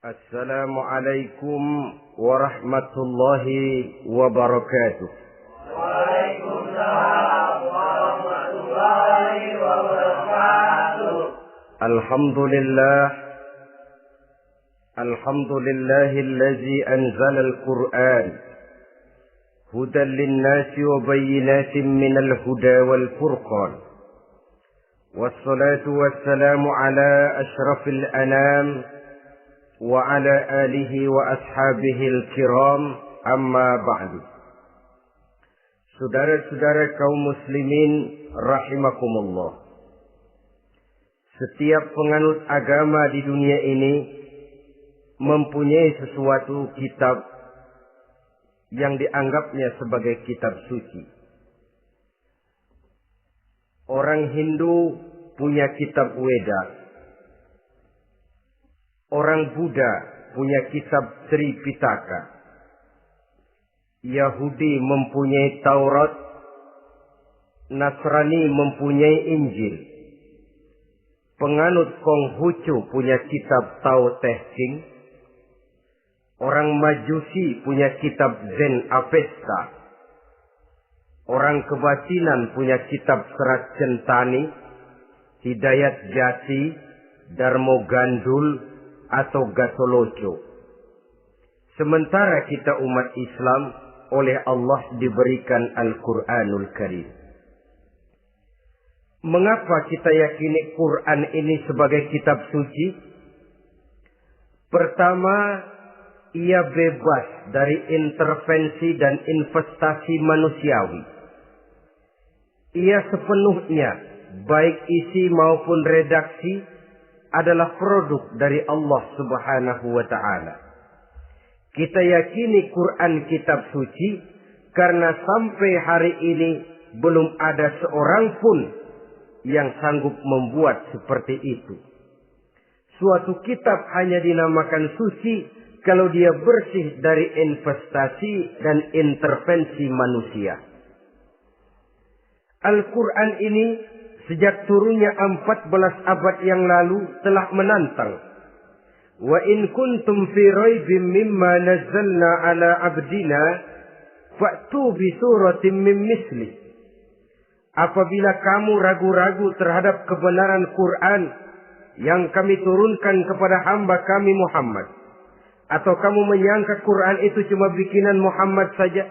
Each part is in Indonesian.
Assalamualaikum warahmatullahi wabarakatuh. Waalaikumsalam warahmatullahi wabarakatuh. Alhamdulillahillazi anzala al-Qur'an hudan lin-nasi wa bayyinatin minal huda wal furqan. Wassalatu wassalamu ala asyrafil anam wa ala alihi wa ashabihil kiram, amma ba'du. Saudara-saudara kaum muslimin rahimakumullah. Setiap penganut agama di dunia ini mempunyai sesuatu kitab yang dianggapnya sebagai kitab suci. Orang Hindu punya kitab Weda. Orang Buddha punya kitab Tripitaka. Yahudi mempunyai Taurat. Nasrani mempunyai Injil. Penganut Konghucu punya kitab Tao Te Ching. Orang Majusi punya kitab Zen Avesta. Orang Kebatinan punya kitab Serat Centani, Hidayat Jati, Darmo Gandul, atau Gatoloco. Sementara kita umat Islam oleh Allah diberikan Al-Quranul Karim. Mengapa kita yakini Quran ini sebagai kitab suci? Pertama, ia bebas dari intervensi dan investasi manusiawi. Ia sepenuhnya, baik isi maupun redaksi, adalah produk dari Allah Subhanahu wa ta'ala. Kita yakini Quran kitab suci karena sampai hari ini belum ada seorang pun yang sanggup membuat seperti itu. Suatu kitab hanya dinamakan suci kalau dia bersih dari investasi dan intervensi manusia. Al-Quran ini sejak turunnya 14 abad yang lalu telah menantang. Wa in kuntum fi raibim mimma nazzalna ala abdina fa'tu bi suratin min misli. Apabila kamu ragu-ragu terhadap kebenaran Quran yang kami turunkan kepada hamba kami Muhammad, atau kamu menyangka Quran itu cuma bikinan Muhammad saja,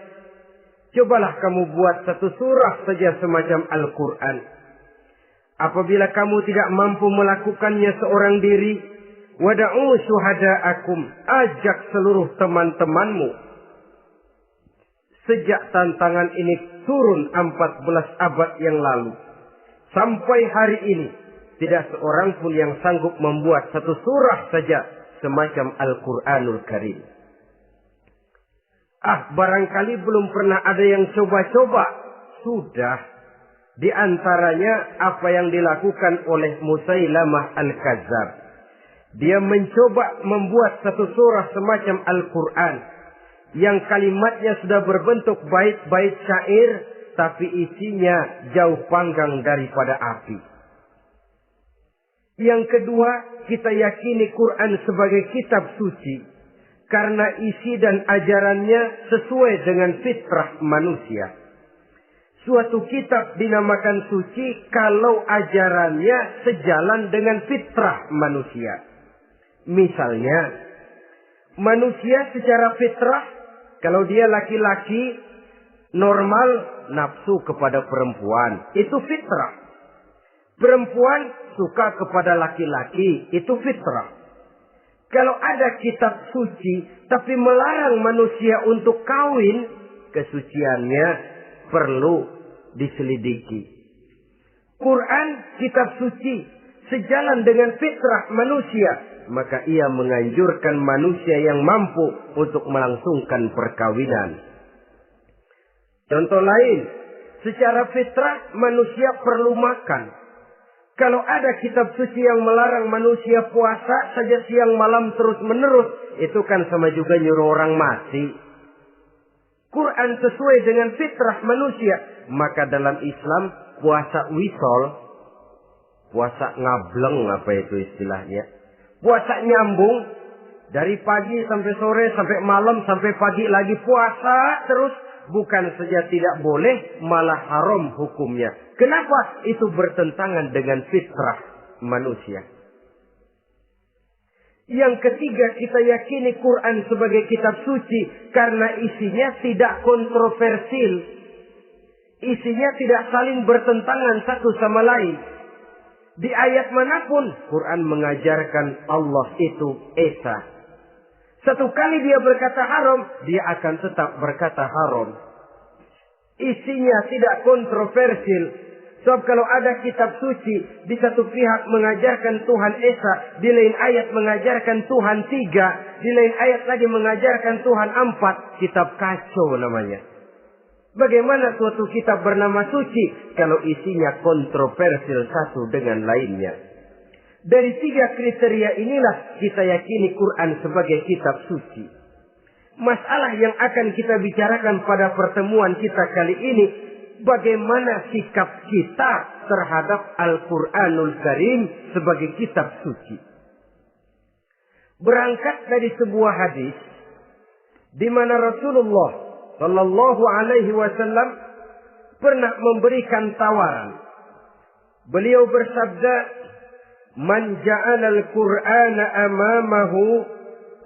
cobalah kamu buat satu surah saja semacam Al-Quran. Apabila kamu tidak mampu melakukannya seorang diri, wada'u syuhada'akum, ajak seluruh teman-temanmu. Sejak tantangan ini turun 14 abad yang lalu, sampai hari ini, tidak seorang pun yang sanggup membuat satu surah saja semacam Al-Quranul Karim. Barangkali belum pernah ada yang coba-coba. Sudah. Di antaranya apa yang dilakukan oleh Musailamah Al-Kadzab. Dia mencoba membuat satu surah semacam Al-Quran yang kalimatnya sudah berbentuk bait-bait syair, tapi isinya jauh panggang daripada api. Yang kedua, kita yakini Quran sebagai kitab suci karena isi dan ajarannya sesuai dengan fitrah manusia. Suatu kitab dinamakan suci kalau ajarannya sejalan dengan fitrah manusia. Misalnya, manusia secara fitrah, kalau dia laki-laki, normal nafsu kepada perempuan. Itu fitrah. Perempuan suka kepada laki-laki. Itu fitrah. Kalau ada kitab suci, tapi melarang manusia untuk kawin, kesuciannya perlu diselidiki. Quran kitab suci sejalan dengan fitrah manusia, maka ia menganjurkan manusia yang mampu untuk melangsungkan perkawinan. Contoh lain, secara fitrah manusia perlu makan. Kalau ada kitab suci yang melarang manusia puasa saja siang malam terus menerus, itu kan sama juga nyuruh orang mati. Quran sesuai dengan fitrah manusia. Maka dalam Islam puasa wisol, puasa ngableng apa itu istilahnya, puasa nyambung, Dari pagi sampai sore, sampai malam, sampai pagi lagi puasa terus. Bukan saja tidak boleh, malah haram hukumnya. Kenapa? Itu bertentangan dengan fitrah manusia. Yang ketiga, kita yakini Quran sebagai kitab suci karena isinya tidak kontroversial. Isinya tidak saling bertentangan satu sama lain. Di ayat manapun, Quran mengajarkan Allah itu Esa. Satu kali dia berkata haram, dia akan tetap berkata haram. Isinya tidak kontroversial. Sebab kalau ada kitab suci, di satu pihak mengajarkan Tuhan Esa, di lain ayat mengajarkan Tuhan 3, di lain ayat lagi mengajarkan Tuhan 4, kitab kacau namanya. Bagaimana suatu kitab bernama suci kalau isinya kontroversial satu dengan lainnya? Dari 3 kriteria inilah kita yakini Quran sebagai kitab suci. Masalah yang akan kita bicarakan pada pertemuan kita kali ini, bagaimana sikap kita terhadap Al-Quranul Karim sebagai kitab suci. Berangkat dari sebuah hadis di mana Rasulullah Shallallahu Alaihi Wasallam pernah memberikan tawaran. Beliau bersabda, "Man ja'ala al-Qur'ana amamahu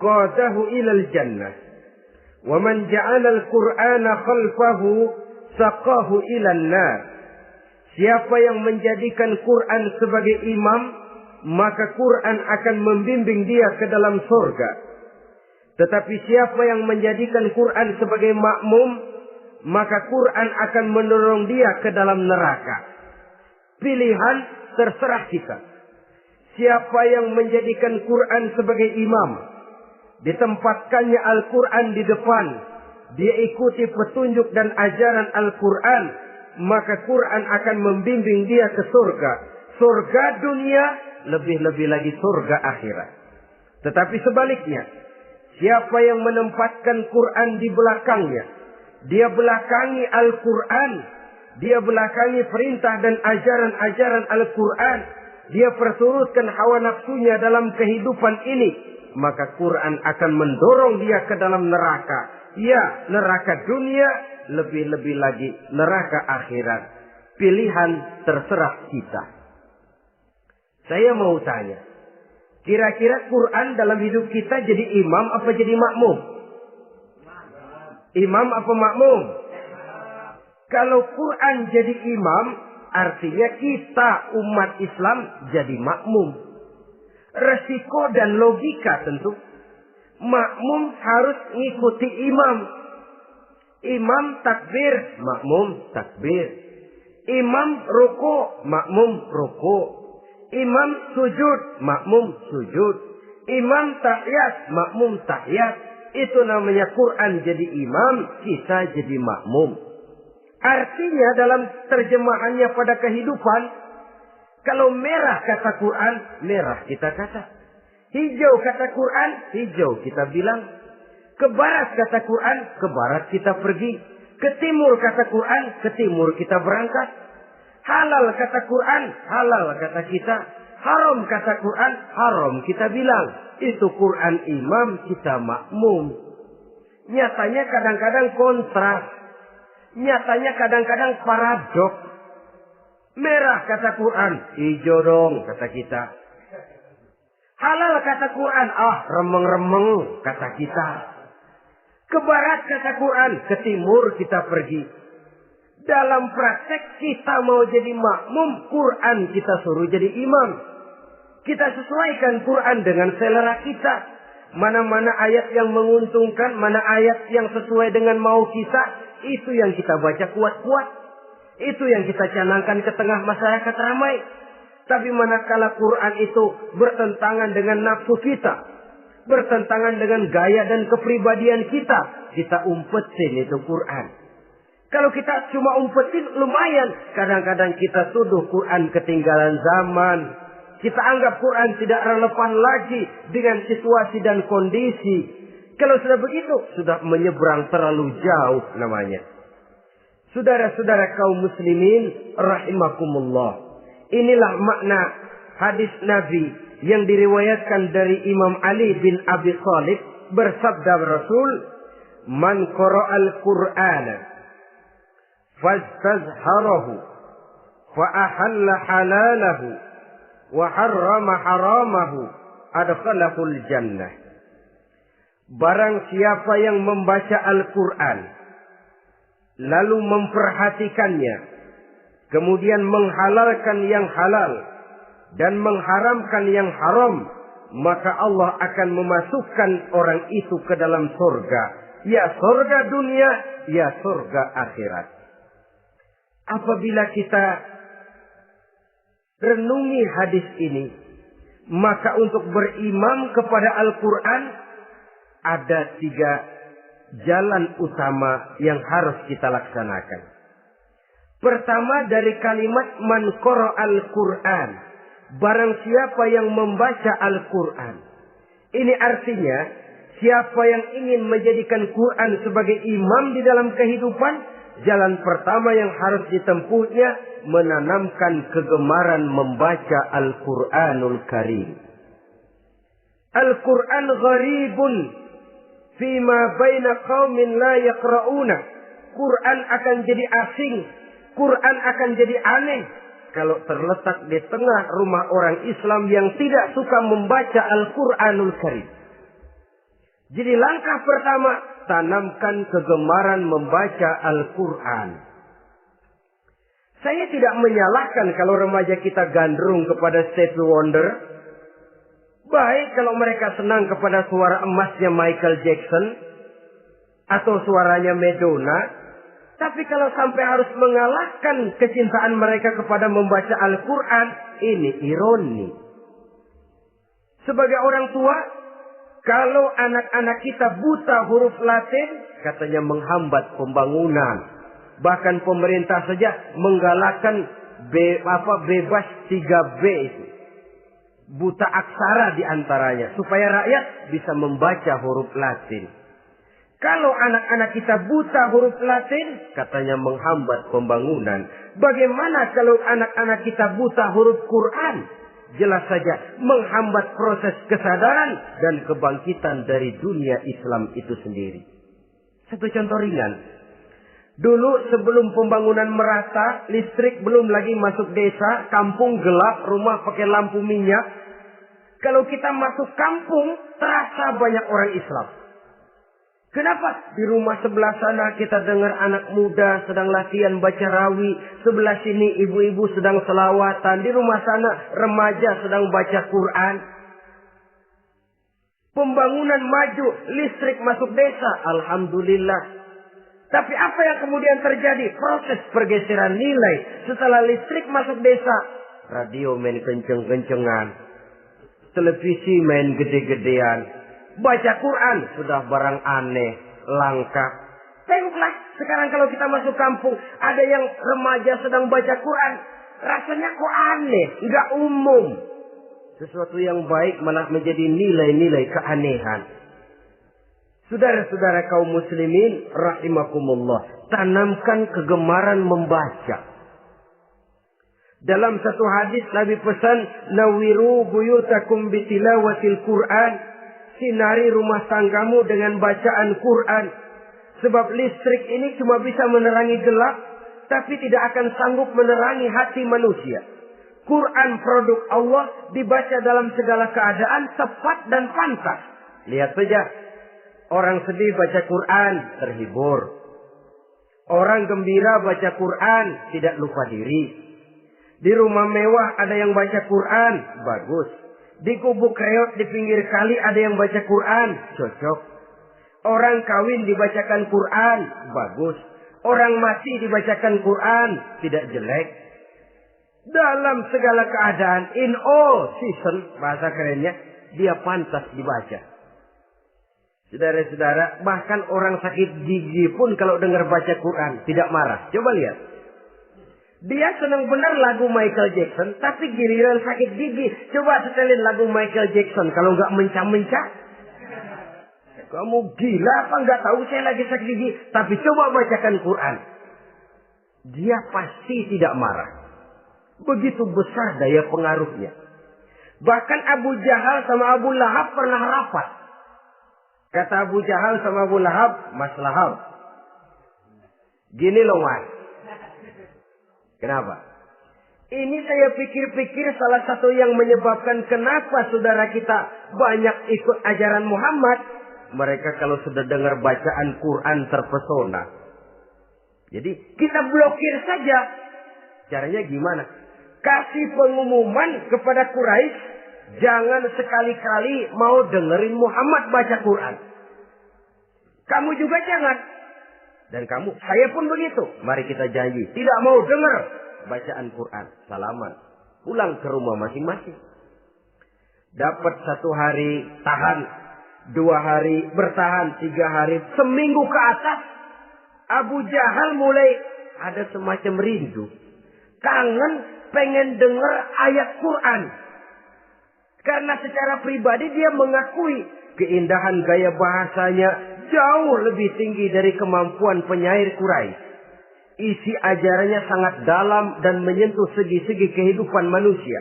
qadahu ilal jannah, wa man ja'ala al-Qur'ana khalfahu saqahu ilan nar." Siapa yang menjadikan Quran sebagai imam, maka Quran akan membimbing dia ke dalam surga. Tetapi siapa yang menjadikan Quran sebagai makmum, maka Quran akan mendorong dia ke dalam neraka. Pilihan terserah kita. Siapa yang menjadikan Quran sebagai imam, ditempatkannya Al-Quran di depan, dia ikuti petunjuk dan ajaran Al-Quran, maka Quran akan membimbing dia ke surga. Surga dunia, lebih-lebih lagi surga akhirat. Tetapi sebaliknya, siapa yang menempatkan Quran di belakangnya, dia belakangi Al-Quran, dia belakangi perintah dan ajaran-ajaran Al-Quran, dia perturutkan hawa nafsunya dalam kehidupan ini, maka Quran akan mendorong dia ke dalam neraka. Ya, neraka dunia, lebih-lebih lagi neraka akhirat. Pilihan terserah kita. Saya mau tanya, kira-kira Quran dalam hidup kita jadi imam apa jadi makmum? Imam apa makmum? Kalau Quran jadi imam, artinya kita umat Islam jadi makmum. Resiko dan logika tentu. Makmum harus ngikuti imam. Imam takbir, makmum takbir. Imam ruku, makmum ruku. Imam sujud, makmum sujud. Imam tahiyat, makmum tahiyat. Itu namanya Quran jadi imam, kita jadi makmum. Artinya dalam terjemahannya pada kehidupan, kalau merah kata Quran, merah kita kata. Hijau kata Quran, hijau kita bilang. Ke barat kata Quran, ke barat kita pergi. Ke timur kata Quran, ke timur kita berangkat. Halal kata Quran, halal kata kita. Haram kata Quran, haram kita bilang. Itu Quran imam, kita makmum. Nyatanya kadang-kadang kontras. Nyatanya kadang-kadang paradok. Merah kata Quran, hijau dong kata kita. Halal kata Quran, remeng-remeng kata kita. Ke barat kata Quran, ke timur kita pergi. Dalam praktek kita mau jadi makmum, Quran kita suruh jadi imam. Kita sesuaikan Quran dengan selera kita. Mana-mana ayat yang menguntungkan, mana ayat yang sesuai dengan mau kita, itu yang kita baca kuat-kuat. Itu yang kita canangkan ke tengah masyarakat ramai. Tapi manakala Quran itu bertentangan dengan nafsu kita, bertentangan dengan gaya dan kepribadian kita, kita umpetin itu Quran. Kalau kita cuma umpetin lumayan, kadang-kadang kita tuduh Quran ketinggalan zaman. Kita anggap Quran tidak relevan lagi dengan situasi dan kondisi. Kalau sudah begitu, sudah menyeberang terlalu jauh namanya. Saudara-saudara kaum muslimin rahimakumullah. Inilah makna hadis Nabi yang diriwayatkan dari Imam Ali bin Abi Thalib, bersabda Rasul, "Man qara'al Qur'ana fastazharahu fa ahalla halalahu wa harrama haramahu adkhalahul jannah." Barang siapa yang membaca Al-Quran lalu memperhatikannya, kemudian menghalalkan yang halal dan mengharamkan yang haram, maka Allah akan memasukkan orang itu ke dalam surga. Ya surga dunia, ya surga akhirat. Apabila kita renungi hadis ini, maka untuk berimam kepada Al-Quran ada 3 jalan utama yang harus kita laksanakan. Pertama, dari kalimat man qara'al Qur'an, barang siapa yang membaca Al-Quran. Ini artinya siapa yang ingin menjadikan Quran sebagai imam di dalam kehidupan, jalan pertama yang harus ditempuhnya menanamkan kegemaran membaca Al-Quranul Karim. Al-Quran gharibun fima baina qaumin la yaqra'una. Quran akan jadi asing, Quran akan jadi aneh kalau terletak di tengah rumah orang Islam yang tidak suka membaca Al-Quranul Karim. Jadi langkah pertama, tanamkan kegemaran membaca Al-Quran. Saya tidak menyalahkan kalau remaja kita gandrung kepada Stevie Wonder. Baik kalau mereka senang kepada suara emasnya Michael Jackson atau suaranya Madonna. Tapi kalau sampai harus mengalahkan kecintaan mereka kepada membaca Al-Quran, ini ironi. Sebagai orang tua, kalau anak-anak kita buta huruf Latin, katanya menghambat pembangunan. Bahkan pemerintah saja menggalakkan bebas 3B itu. Buta aksara diantaranya, supaya rakyat bisa membaca huruf Latin. Kalau anak-anak kita buta huruf Latin, katanya menghambat pembangunan. Bagaimana kalau anak-anak kita buta huruf Quran? Jelas saja menghambat proses kesadaran dan kebangkitan dari dunia Islam itu sendiri. Satu contoh ringan. Dulu sebelum pembangunan merata, listrik belum lagi masuk desa, kampung gelap, rumah pakai lampu minyak. Kalau kita masuk kampung, terasa banyak orang Islam. Kenapa? Di rumah sebelah sana kita dengar anak muda sedang latihan baca rawi. Sebelah sini ibu-ibu sedang selawatan. Di rumah sana remaja sedang baca Quran. Pembangunan maju, listrik masuk desa. Alhamdulillah. Tapi apa yang kemudian terjadi? Proses pergeseran nilai. Setelah listrik masuk desa, radio main kenceng-kencengan. Televisi main gede-gedean. Baca Quran sudah barang aneh, langka. Tengoklah sekarang kalau kita masuk kampung, ada yang remaja sedang baca Quran. Rasanya kok aneh, nggak umum. Sesuatu yang baik malah menjadi nilai-nilai keanehan. Saudara-saudara kaum muslimin rahimakumullah, tanamkan kegemaran membaca. Dalam satu hadis Nabi pesan, nawiru buyutakum bitilawatil Quran. Sinari rumah tanggamu dengan bacaan Quran. Sebab listrik ini cuma bisa menerangi gelap, tapi tidak akan sanggup menerangi hati manusia. Quran produk Allah dibaca dalam segala keadaan, tepat dan pantas. Lihat saja, orang sedih baca Quran, terhibur. Orang gembira baca Quran, tidak lupa diri. Di rumah mewah ada yang baca Quran, bagus. Di gubuk reot di pinggir kali ada yang baca Quran, cocok. Orang kawin dibacakan Quran, bagus. Orang mati dibacakan Quran, tidak jelek. Dalam segala keadaan, in all season, bahasa kerennya, dia pantas dibaca. Saudara-saudara, bahkan orang sakit gigi pun kalau dengar baca Quran, tidak marah. Coba lihat. Dia senang benar lagu Michael Jackson, tapi giliran sakit gigi, coba setelin lagu Michael Jackson. Kalau nggak mencah-mencah, kamu gila apa nggak tahu saya lagi sakit gigi? Tapi coba bacakan Quran, dia pasti tidak marah. Begitu besar daya pengaruhnya. Bahkan Abu Jahal sama Abu Lahab pernah rapat. Kata Abu Jahal sama Abu Lahab, Mas Lahab, gini loh Mas. Kenapa? Ini saya pikir-pikir salah satu yang menyebabkan kenapa saudara kita banyak ikut ajaran Muhammad. Mereka kalau sudah dengar bacaan Quran terpesona. Jadi kita blokir saja. Caranya gimana? Kasih pengumuman kepada Quraisy, jangan sekali-kali mau dengerin Muhammad baca Quran. Kamu juga jangan. Dan kamu, saya pun begitu. Mari kita janji, tidak mau dengar bacaan Quran. Salaman. Pulang ke rumah masing-masing. Dapat 1 hari tahan, 2 hari bertahan, 3 hari, seminggu ke atas. Abu Jahal mulai ada semacam rindu. Kangen pengen dengar ayat Quran. Karena secara pribadi dia mengakui keindahan gaya bahasanya jauh lebih tinggi dari kemampuan penyair Quraisy. Isi ajarannya sangat dalam dan menyentuh segi-segi kehidupan manusia.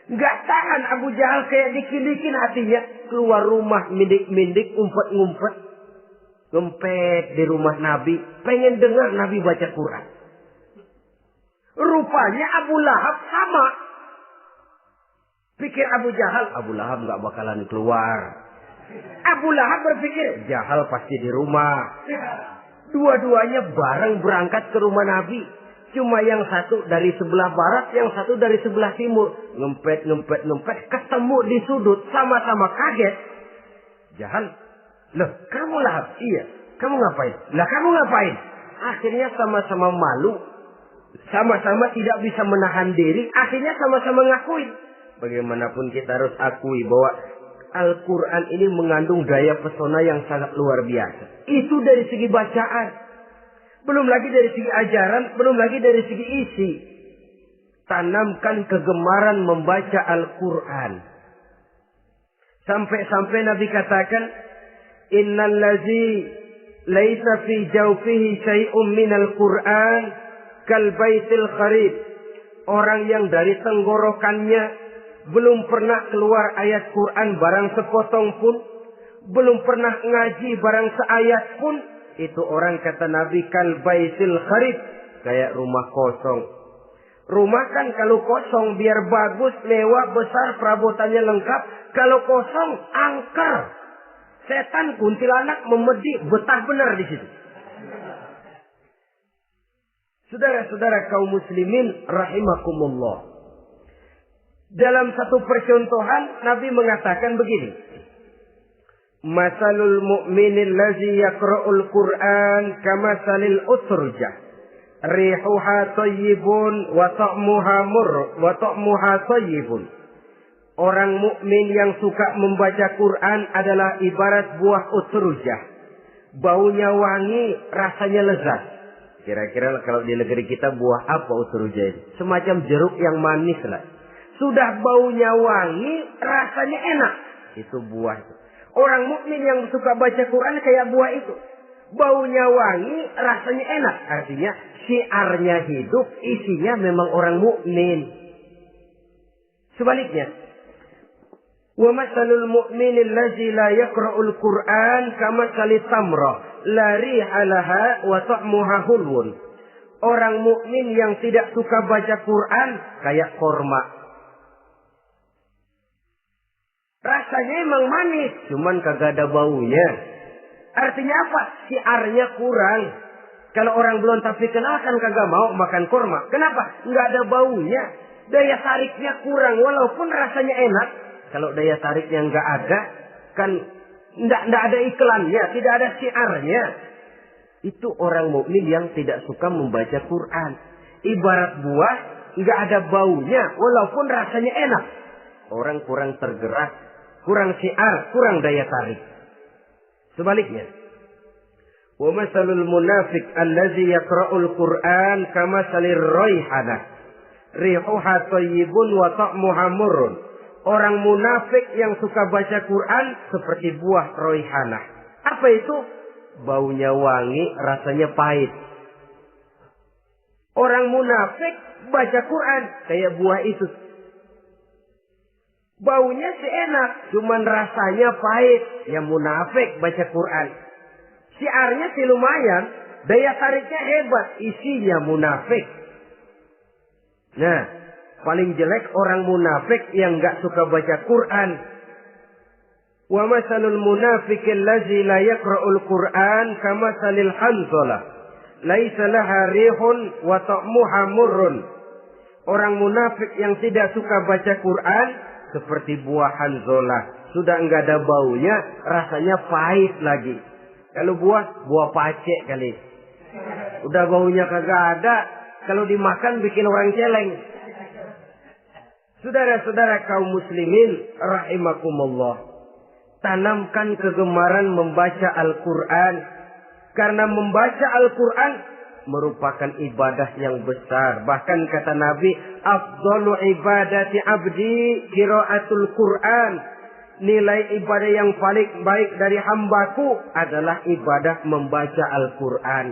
Nggak tahan Abu Jahal kayak dikit-dikit hatinya. Keluar rumah mindik-mindik, umpet-ngumpet. Ngempet di rumah Nabi. Pengen dengar Nabi baca Quran. Rupanya Abu Lahab sama. Pikir Abu Jahal, Abu Lahab nggak bakalan keluar. Abu Lahab berpikir, Jahal pasti di rumah. Dua-duanya bareng berangkat ke rumah Nabi. Cuma yang satu dari sebelah barat, yang satu dari sebelah timur. Ngempet, ketemu di sudut, sama-sama kaget. Jahal, loh kamu Lahab? Iya, kamu ngapain? Lah kamu ngapain? Akhirnya sama-sama malu. Sama-sama tidak bisa menahan diri. Akhirnya sama-sama ngakuin. Bagaimanapun kita harus akui bahwa Al-Quran ini mengandung daya pesona yang sangat luar biasa. Itu dari segi bacaan. Belum lagi dari segi ajaran. Belum lagi dari segi isi. Tanamkan kegemaran membaca Al-Quran. Sampai-sampai Nabi katakan, Innal ladzi laisa fi jawfihi syai'un minal Quran kal baitil kharib. Orang yang dari tenggorokannya belum pernah keluar ayat Quran barang sepotong pun. Belum pernah ngaji barang seayat pun. Itu orang kata Nabi kal baitil kharib. Kayak rumah kosong. Rumah kan kalau kosong biar bagus, mewah, besar, perabotannya lengkap. Kalau kosong, angker. Setan kuntilanak memedi, betah benar di situ. Saudara-saudara kaum muslimin rahimakumullah. Dalam satu percontohan Nabi mengatakan begini. Masalul mu'minil ladzi yaqra'ul Qur'an kamasalil utrujah. Rihuha thayyibun wa ta'muha thayyibun. Orang mukmin yang suka membaca Quran adalah ibarat buah utrujah. Baunya wangi, rasanya lezat. Kira-kira kalau di negeri kita buah apa utrujah ini? Semacam jeruk yang manis lah. Sudah baunya wangi, rasanya enak. Itu buah itu. Orang mukmin yang suka baca Quran kayak buah itu. Baunya wangi, rasanya enak. Artinya syiarnya hidup, isinya memang orang mukmin. Sebaliknya, wa masalul mu'minil ladzi la yaqra'ul Qur'an kamatsali tamrah la riha laha wa ta'muha hulwun. Orang mukmin yang tidak suka baca Quran kayak korma. Rasanya emang manis, cuman kagak ada baunya. Artinya apa? Syiarnya kurang. Kalau orang belum tapi kenal kan kagak mau makan kurma. Kenapa? Nggak ada baunya. Daya tariknya kurang. Walaupun rasanya enak. Kalau daya tariknya nggak ada, kan nggak ada iklannya, tidak ada syiarnya. Itu orang mukmin yang tidak suka membaca Quran. Ibarat buah, nggak ada baunya, walaupun rasanya enak. Orang kurang tergerak, kurang syiar, kurang daya tarik. Sebaliknya, wa masalul munafiq allazi yaqra'ul Qur'an kamasalir raihanah. Rihuha thayyibun wa ta'muha murrun. Orang munafik yang suka baca Quran seperti buah raihanah. Apa itu? Baunya wangi, rasanya pahit. Orang munafik baca Quran kayak buah itu. Baunya sih enak, cuman rasanya pahit. Ya munafik baca Quran. Syiarnya sih lumayan, daya tariknya hebat, isinya munafik. Nah, paling jelek orang munafik yang gak suka baca Quran. Wa masalul munafiqil ladzi la yaqra'ul Qur'an kamasalil hanzalah. Laisa laha rihun wa ta'muha murrun. Orang munafik yang tidak suka baca Quran seperti buah hanzalah. Sudah enggak ada baunya, rasanya pahit lagi. Kalau buah pacek kali. Udah baunya kagak ada, kalau dimakan bikin orang celeng. Saudara-saudara kaum muslimin rahimakumullah. Tanamkan kegemaran membaca Al-Quran. Karena membaca Al-Quran merupakan ibadah yang besar. Bahkan kata Nabi, afdalu ibadati abdi qiraatul Quran. Nilai ibadah yang paling baik dari hambaku adalah ibadah membaca Al-Quran.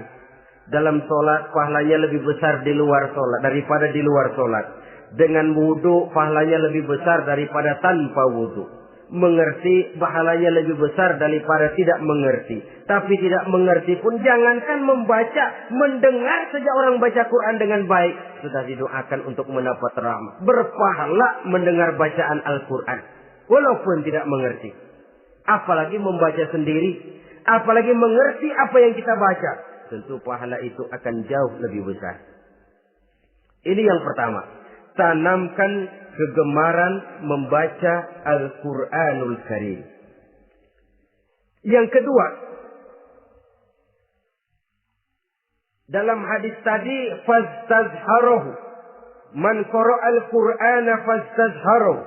Dalam sholat pahalanya lebih besar di luar sholat daripada di luar sholat. Dengan wudu pahalanya lebih besar daripada tanpa wudu. Mengerti pahalanya lebih besar daripada tidak mengerti. Tapi tidak mengerti pun jangankan membaca, mendengar saja orang baca Quran dengan baik sudah didoakan untuk mendapat rahmat. Berpahala mendengar bacaan Al-Quran walaupun tidak mengerti. Apalagi membaca sendiri, apalagi mengerti apa yang kita baca. Tentu pahala itu akan jauh lebih besar. Ini yang pertama. Tanamkan kegemaran membaca Al-Quranul Karim. Yang kedua, dalam hadis tadi, fastazharuhu. Man qara'al Qur'ana fastazharuhu.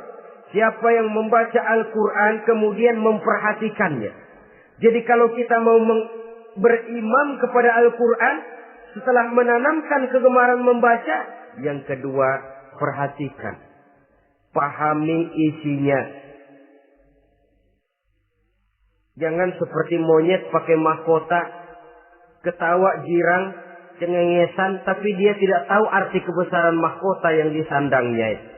Siapa yang membaca Al-Quran kemudian memperhatikannya. Jadi kalau kita mau berimam kepada Al-Quran, setelah menanamkan kegemaran membaca, yang kedua, perhatikan, pahami isinya. Jangan seperti monyet pakai mahkota, ketawa girang, cengengesan, tapi dia tidak tahu arti kebesaran mahkota yang disandangnya.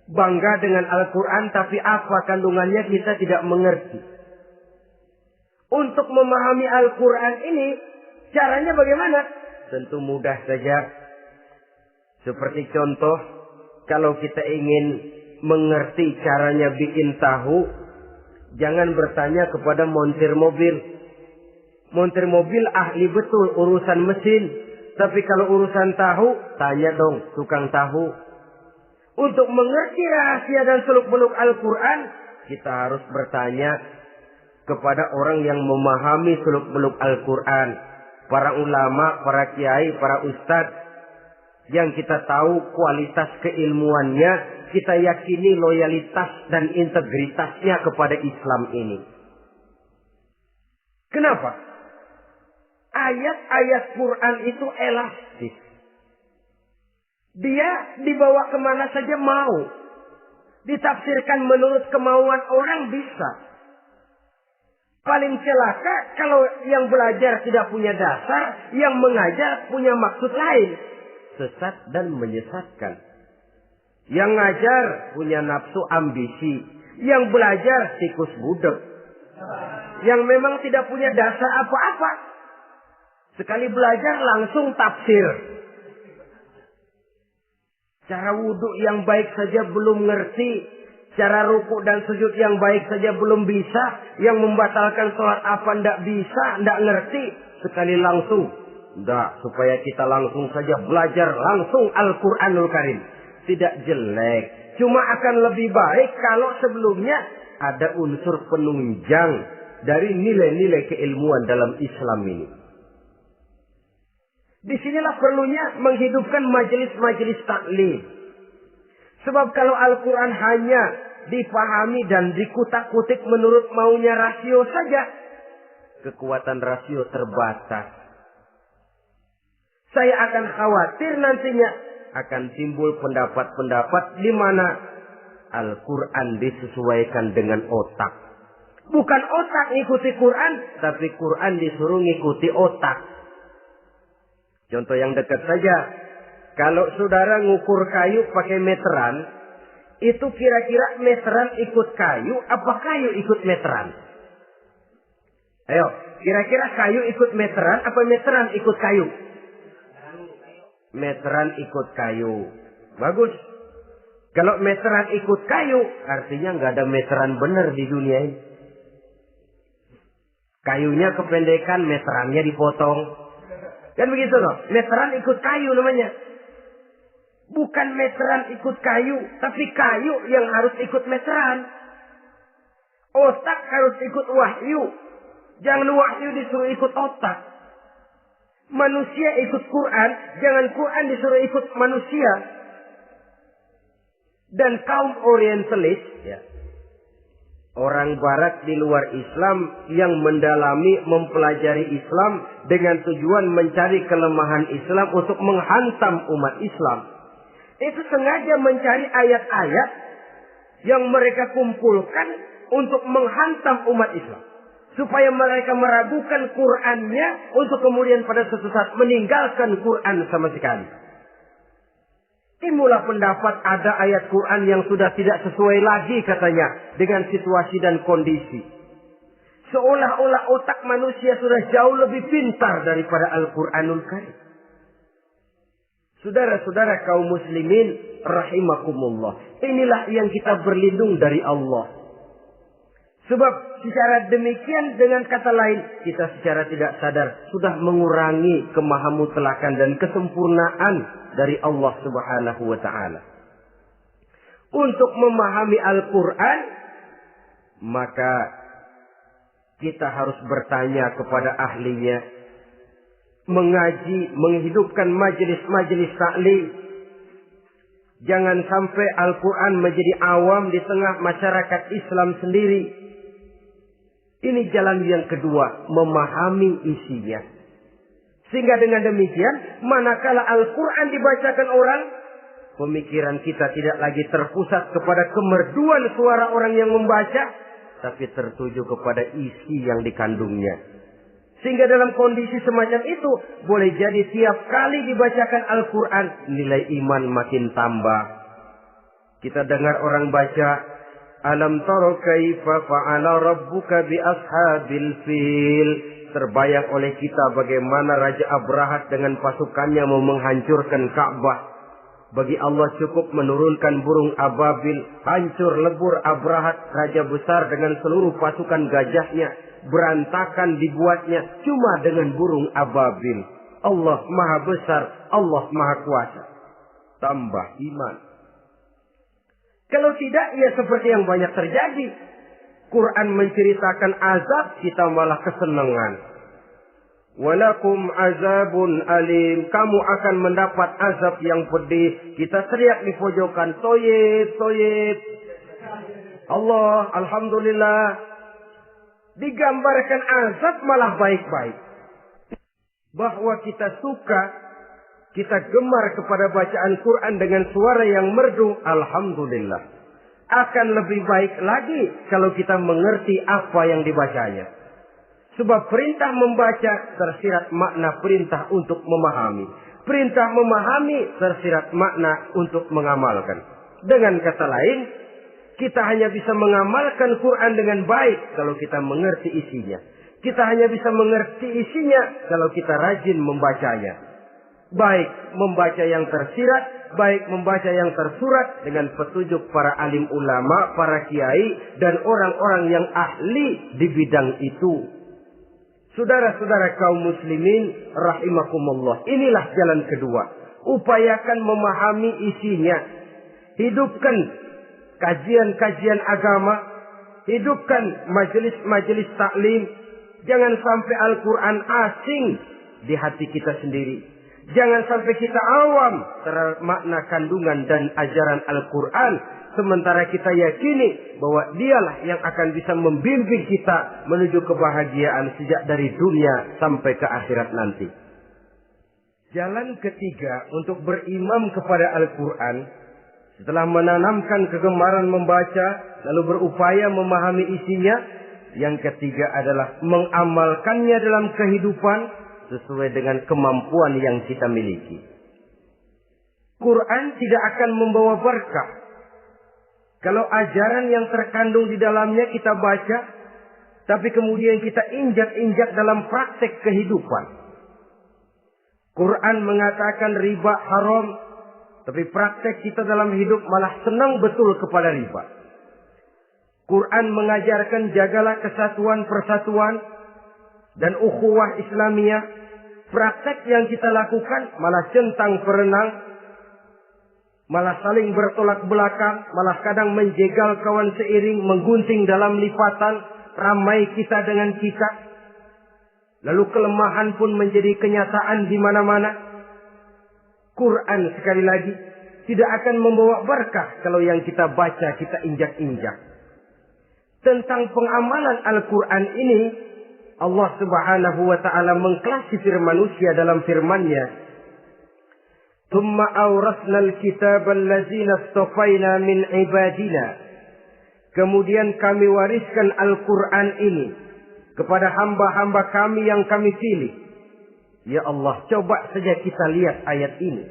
Bangga dengan Al-Quran, tapi apa kandungannya kita tidak mengerti. Untuk memahami Al-Quran ini, caranya bagaimana? Tentu mudah saja. Seperti contoh, kalau kita ingin mengerti caranya bikin tahu, jangan bertanya kepada montir mobil. Montir mobil ahli betul urusan mesin. Tapi kalau urusan tahu, tanya dong tukang tahu. Untuk mengerti rahasia dan seluk-beluk Al-Quran, kita harus bertanya kepada orang yang memahami seluk-beluk Al-Quran. Para ulama, para kiai, para ustadz. Yang kita tahu kualitas keilmuannya, kita yakini loyalitas dan integritasnya kepada Islam ini. Kenapa? Ayat-ayat Quran itu elastis. Dia dibawa kemana saja mau. Ditafsirkan menurut kemauan orang bisa. Paling celaka kalau yang belajar tidak punya dasar, yang mengajar punya maksud lain. Sesat dan menyesatkan. Yang ngajar punya nafsu ambisi. Yang belajar tikus budak. Yang memang tidak punya dasar apa-apa. Sekali belajar langsung tafsir. Cara wudhu yang baik saja belum ngerti. Cara ruku dan sujud yang baik saja belum bisa. Yang membatalkan sholat apa ndak bisa, ndak ngerti. Sekali langsung. Enggak, supaya kita langsung saja belajar langsung Al-Quranul Karim. Tidak jelek. Cuma akan lebih baik kalau sebelumnya ada unsur penunjang dari nilai-nilai keilmuan dalam Islam ini. Disinilah perlunya menghidupkan majelis-majelis taklim. Sebab kalau Al-Quran hanya dipahami dan dikutak-kutik menurut maunya rasio saja, kekuatan rasio terbatas. Saya akan khawatir nantinya akan timbul pendapat-pendapat di mana Al-Quran disesuaikan dengan otak. Bukan otak ngikuti Quran, tapi Quran disuruh ngikuti otak. Contoh yang dekat saja. Kalau saudara ngukur kayu pakai meteran, itu kira-kira meteran ikut kayu, apa kayu ikut meteran? Ayo, kira-kira kayu ikut meteran, apa meteran ikut kayu? Meteran ikut kayu. Bagus. Kalau meteran ikut kayu, artinya nggak ada meteran benar di dunia ini. Kayunya kependekan, meterannya dipotong. Kan begitu loh. Meteran ikut kayu namanya. Bukan meteran ikut kayu, tapi kayu yang harus ikut meteran. Otak harus ikut wahyu. Jangan wahyu disuruh ikut otak. Manusia ikut Quran, jangan Quran disuruh ikut manusia. Dan kaum orientalis, ya, orang barat di luar Islam yang mendalami, mempelajari Islam dengan tujuan mencari kelemahan Islam untuk menghantam umat Islam. Itu sengaja mencari ayat-ayat yang mereka kumpulkan untuk menghantam umat Islam. Supaya mereka meragukan Qur'annya untuk kemudian pada suatu saat meninggalkan Qur'an sama sekali. Timbullah pendapat ada ayat Quran yang sudah tidak sesuai lagi katanya dengan situasi dan kondisi. Seolah-olah otak manusia sudah jauh lebih pintar daripada Al-Quranul Karim. Saudara-saudara kaum muslimin rahimakumullah. Inilah yang kita berlindung dari Allah. Sebab secara demikian dengan kata lain kita secara tidak sadar sudah mengurangi kemahamutlakan dan kesempurnaan dari Allah Subhanahu wa ta'ala. Untuk memahami Al-Quran, maka kita harus bertanya kepada ahlinya. Mengaji, menghidupkan majelis-majelis taklim. Jangan sampai Al-Quran menjadi awam di tengah masyarakat Islam sendiri. Ini jalan yang kedua, memahami isinya. Sehingga dengan demikian, manakala Al-Quran dibacakan orang, pemikiran kita tidak lagi terpusat kepada kemerduan suara orang yang membaca, tapi tertuju kepada isi yang dikandungnya. Sehingga dalam kondisi semacam itu, boleh jadi tiap kali dibacakan Al-Quran, nilai iman makin tambah. Kita dengar orang baca, Alam tara kaifa fa'ala rabbuka bi ashabil fil. Terbayang oleh kita bagaimana Raja Abrahat dengan pasukannya mau menghancurkan Ka'bah. Bagi Allah cukup menurunkan burung ababil. Hancur lebur Abrahat, raja besar dengan seluruh pasukan gajahnya. Berantakan dibuatnya cuma dengan burung ababil. Allah maha besar, Allah maha kuasa. Tambah iman. Kalau tidak, ya seperti yang banyak terjadi. Quran menceritakan azab, kita malah kesenangan. Walakum azabun alim. Kamu akan mendapat azab yang pedih. Kita teriak di pojokan, toyib, toyib. Allah, alhamdulillah. Digambarkan azab malah baik-baik. Bahwa kita suka, kita gemar kepada bacaan Quran dengan suara yang merdu, alhamdulillah. Akan lebih baik lagi kalau kita mengerti apa yang dibacanya. Sebab perintah membaca tersirat makna perintah untuk memahami. Perintah memahami tersirat makna untuk mengamalkan. Dengan kata lain, kita hanya bisa mengamalkan Quran dengan baik kalau kita mengerti isinya. Kita hanya bisa mengerti isinya kalau kita rajin membacanya. Baik membaca yang tersirat, baik membaca yang tersurat dengan petunjuk para alim ulama, para kiai, dan orang-orang yang ahli di bidang itu. Saudara-saudara kaum muslimin rahimakumullah. Inilah jalan kedua. Upayakan memahami isinya. Hidupkan kajian-kajian agama. Hidupkan majelis-majelis taklim. Jangan sampai Al-Quran asing di hati kita sendiri. Jangan sampai kita awam terhadap makna kandungan dan ajaran Al-Quran. Sementara kita yakini bahwa dialah yang akan bisa membimbing kita menuju kebahagiaan sejak dari dunia sampai ke akhirat nanti. Jalan ketiga untuk berimam kepada Al-Quran. Setelah menanamkan kegemaran membaca, lalu berupaya memahami isinya. Yang ketiga adalah mengamalkannya dalam kehidupan sesuai dengan kemampuan yang kita miliki. Quran tidak akan membawa berkah Kalau ajaran yang terkandung di dalamnya kita baca, tapi kemudian kita injak-injak dalam praktek kehidupan. Quran mengatakan riba haram, tapi praktek kita dalam hidup malah senang betul kepada riba. Quran mengajarkan jagalah kesatuan persatuan dan ukhuwah Islamiyah. Praktek yang kita lakukan malah centang perenang, malah saling bertolak belakang, malah kadang menjegal kawan seiring, menggunting dalam lipatan, ramai kita dengan kita. Lalu kelemahan pun menjadi kenyataan di mana-mana. Quran sekali lagi tidak akan membawa berkah kalau yang kita baca kita injak-injak. Tentang pengamalan Al-Quran ini, Allah Subhanahu wa ta'ala mengklasifikasi manusia dalam firman-Nya. Tsumma awrasnal kitaba allazina istafaina min ibadina. Kemudian kami wariskan Al-Quran ini kepada hamba-hamba kami yang kami pilih. Ya Allah, coba saja kita lihat ayat ini.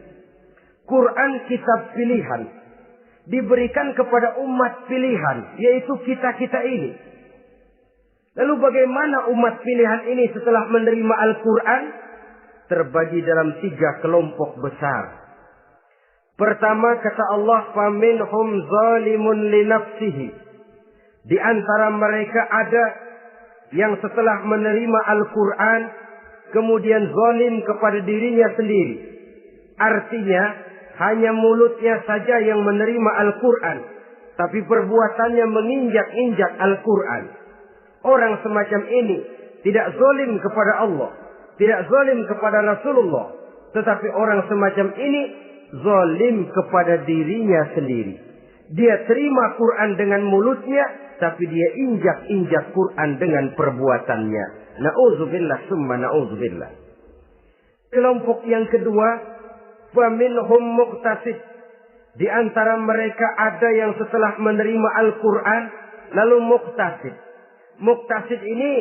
Quran kitab pilihan. Diberikan kepada umat pilihan, yaitu kita-kita ini. Lalu bagaimana umat pilihan ini setelah menerima Al-Quran? Terbagi dalam 3 kelompok besar. Pertama kata Allah, فَمِنْهُمْ ظَالِمٌ لِنَفْسِهِ. Di antara mereka ada yang setelah menerima Al-Quran, kemudian zalim kepada dirinya sendiri. Artinya, hanya mulutnya saja yang menerima Al-Quran, tapi perbuatannya menginjak-injak Al-Quran. Orang semacam ini tidak zalim kepada Allah, tidak zalim kepada Rasulullah, tetapi orang semacam ini zalim kepada dirinya sendiri. Dia terima Quran dengan mulutnya, tapi dia injak-injak Quran dengan perbuatannya. Na'udzubillah summa na'udzubillah. Kelompok yang kedua, faminhum muqtasid. Di antara mereka ada yang setelah menerima Al-Quran lalu muqtasid. Muqtasid ini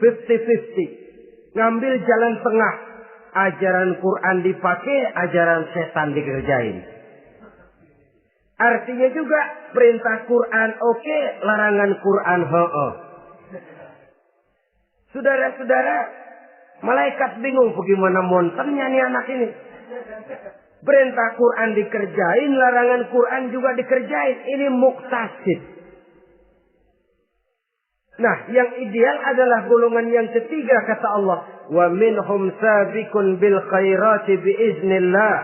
50-50. Ngambil jalan tengah. Ajaran Quran dipakai, ajaran setan dikerjain. Artinya juga perintah Quran oke, larangan Quran ho-oh. Saudara-saudara, malaikat bingung bagaimana monternya nih anak ini. Perintah Quran dikerjain, larangan Quran juga dikerjain. Ini muqtasid. Nah, yang ideal adalah golongan yang ketiga kata Allah, wa minhum sabiqun bil khairati biiznillah.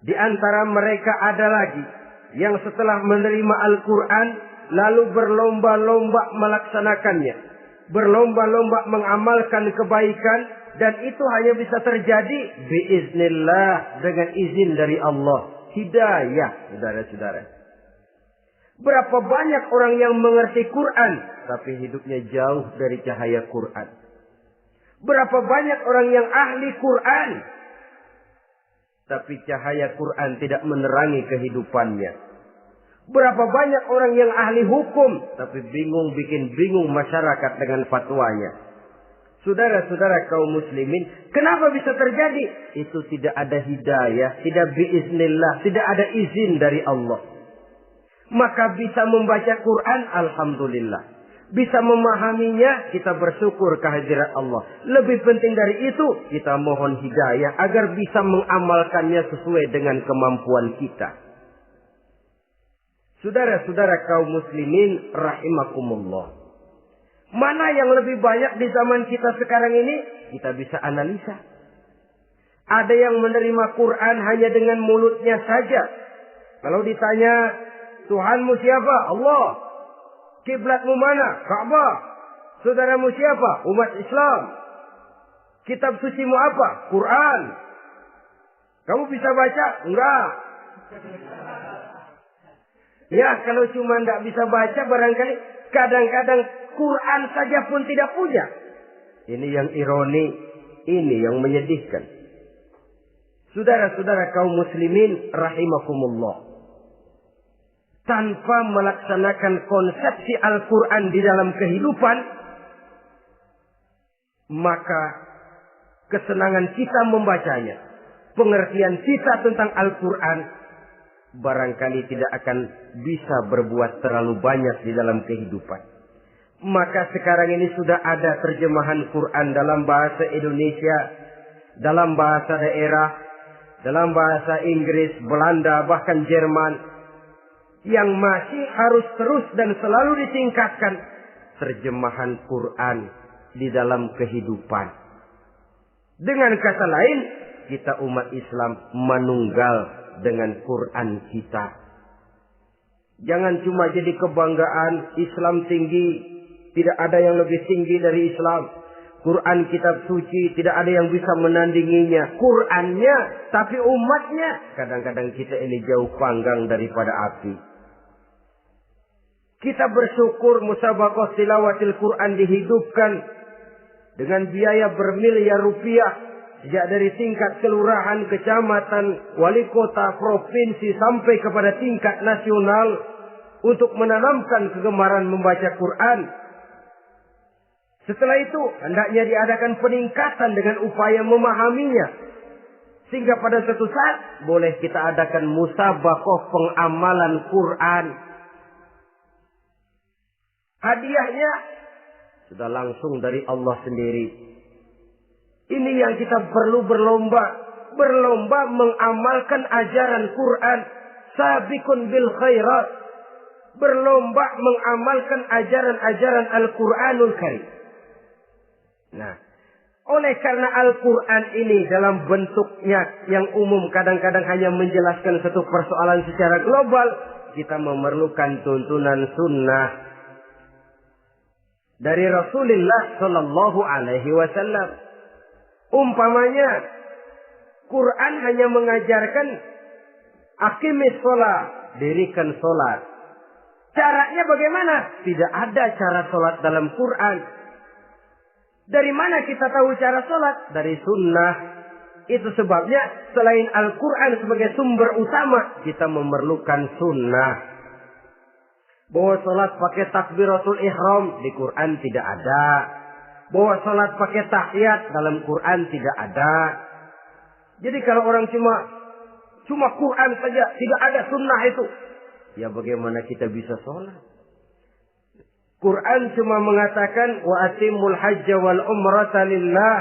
Di antara mereka ada lagi yang setelah menerima Al-Quran lalu berlomba-lomba melaksanakannya, berlomba-lomba mengamalkan kebaikan, dan itu hanya bisa terjadi biiznillah, dengan izin dari Allah. Hidayah, saudara-saudara. Berapa banyak orang yang mengerti Quran tapi hidupnya jauh dari cahaya Quran. Berapa banyak orang yang ahli Quran tapi cahaya Quran tidak menerangi kehidupannya. Berapa banyak orang yang ahli hukum tapi bikin bingung masyarakat dengan fatwanya. Saudara-saudara kaum muslimin, kenapa bisa terjadi? Itu tidak ada hidayah, tidak biiznillah, tidak ada izin dari Allah. Maka bisa membaca Quran, alhamdulillah. Bisa memahaminya, kita bersyukur kehadirat Allah. Lebih penting dari itu, kita mohon hidayah agar bisa mengamalkannya sesuai dengan kemampuan kita. Saudara-saudara kaum muslimin rahimakumullah. Mana yang lebih banyak di zaman kita sekarang ini? Kita bisa analisa. Ada yang menerima Quran hanya dengan mulutnya saja. Kalau ditanya, Tuhanmu siapa? Allah. Kiblatmu mana? Ka'bah. Saudaramu siapa? Umat Islam. Kitab sucimu apa? Quran. Kamu bisa baca? Enggak. Ya, kalau cuma enggak bisa baca, barangkali kadang-kadang Quran saja pun tidak punya. Ini yang ironi, ini yang menyedihkan. Saudara-saudara kaum muslimin rahimakumullah. Tanpa melaksanakan konsepsi Al-Quran di dalam kehidupan, maka kesenangan kita membacanya, pengertian kita tentang Al-Quran barangkali tidak akan bisa berbuat terlalu banyak di dalam kehidupan. Maka sekarang ini sudah ada terjemahan Quran dalam bahasa Indonesia, dalam bahasa daerah, dalam bahasa Inggris, Belanda, bahkan Jerman, yang masih harus terus dan selalu ditingkatkan terjemahan Quran di dalam kehidupan. Dengan kata lain, kita umat Islam menunggal dengan Quran kita. Jangan cuma jadi kebanggaan Islam tinggi, tidak ada yang lebih tinggi dari Islam. Quran kitab suci, tidak ada yang bisa menandinginya. Qurannya, tapi umatnya, kadang-kadang kita ini jauh panggang daripada api. Kita bersyukur musabaqah tilawatil Quran dihidupkan dengan biaya bermiliar rupiah. Sejak dari tingkat kelurahan, kecamatan, wali kota, provinsi, sampai kepada tingkat nasional. Untuk menanamkan kegemaran membaca Quran. Setelah itu, hendaknya diadakan peningkatan dengan upaya memahaminya. Sehingga pada suatu saat, boleh kita adakan musabaqah pengamalan Quran. Hadiahnya sudah langsung dari Allah sendiri. Ini yang kita perlu berlomba. Berlomba mengamalkan ajaran Quran. Sabiqun bil khairat. Berlomba mengamalkan ajaran-ajaran Al-Quranul Karim. Nah, oleh karena Al-Quran ini dalam bentuknya yang umum kadang-kadang hanya menjelaskan satu persoalan secara global. Kita memerlukan tuntunan sunnah dari Rasulullah Sallallahu Alaihi Wasallam. Umpamanya, Quran hanya mengajarkan aqimis sholat, dirikan sholat. Caranya bagaimana? Tidak ada cara sholat dalam Quran. Dari mana kita tahu cara sholat? Dari sunnah. Itu sebabnya selain Al-Quran sebagai sumber utama, kita memerlukan sunnah. Bahwa sholat pakai takbiratul ihram di Quran tidak ada. Bahwa sholat pakai tahiyat dalam Quran tidak ada. Jadi kalau orang cuma Quran saja, tidak ada sunnah itu, ya bagaimana kita bisa sholat? Quran cuma mengatakan wa atimul hajja wal umrata lillah,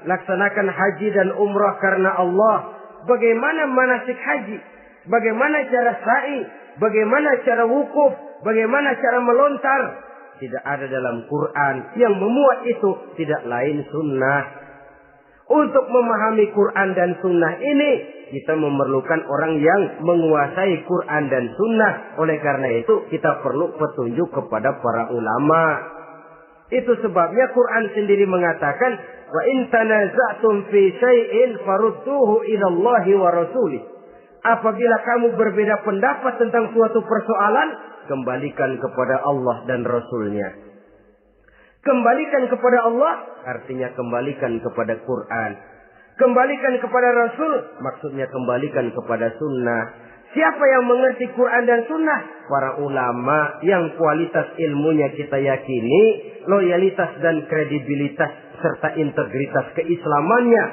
laksanakan haji dan umrah karena Allah. Bagaimana manasik haji? Bagaimana cara sa'i? Bagaimana cara wukuf? Bagaimana cara melontar? Tidak ada dalam Quran. Yang memuat itu tidak lain sunnah. Untuk memahami Quran dan sunnah ini, kita memerlukan orang yang menguasai Quran dan sunnah. Oleh karena itu, kita perlu petunjuk kepada para ulama. Itu sebabnya Quran sendiri mengatakan, wa in tanaza'tum fi syai'in farudduhu ila Allahi wa rasulih. Apabila kamu berbeda pendapat tentang suatu persoalan, kembalikan kepada Allah dan Rasulnya. Kembalikan kepada Allah artinya kembalikan kepada Quran. Kembalikan kepada Rasul maksudnya kembalikan kepada sunnah. Siapa yang mengerti Quran dan sunnah? Para ulama yang kualitas ilmunya kita yakini, loyalitas dan kredibilitas serta integritas keislamannya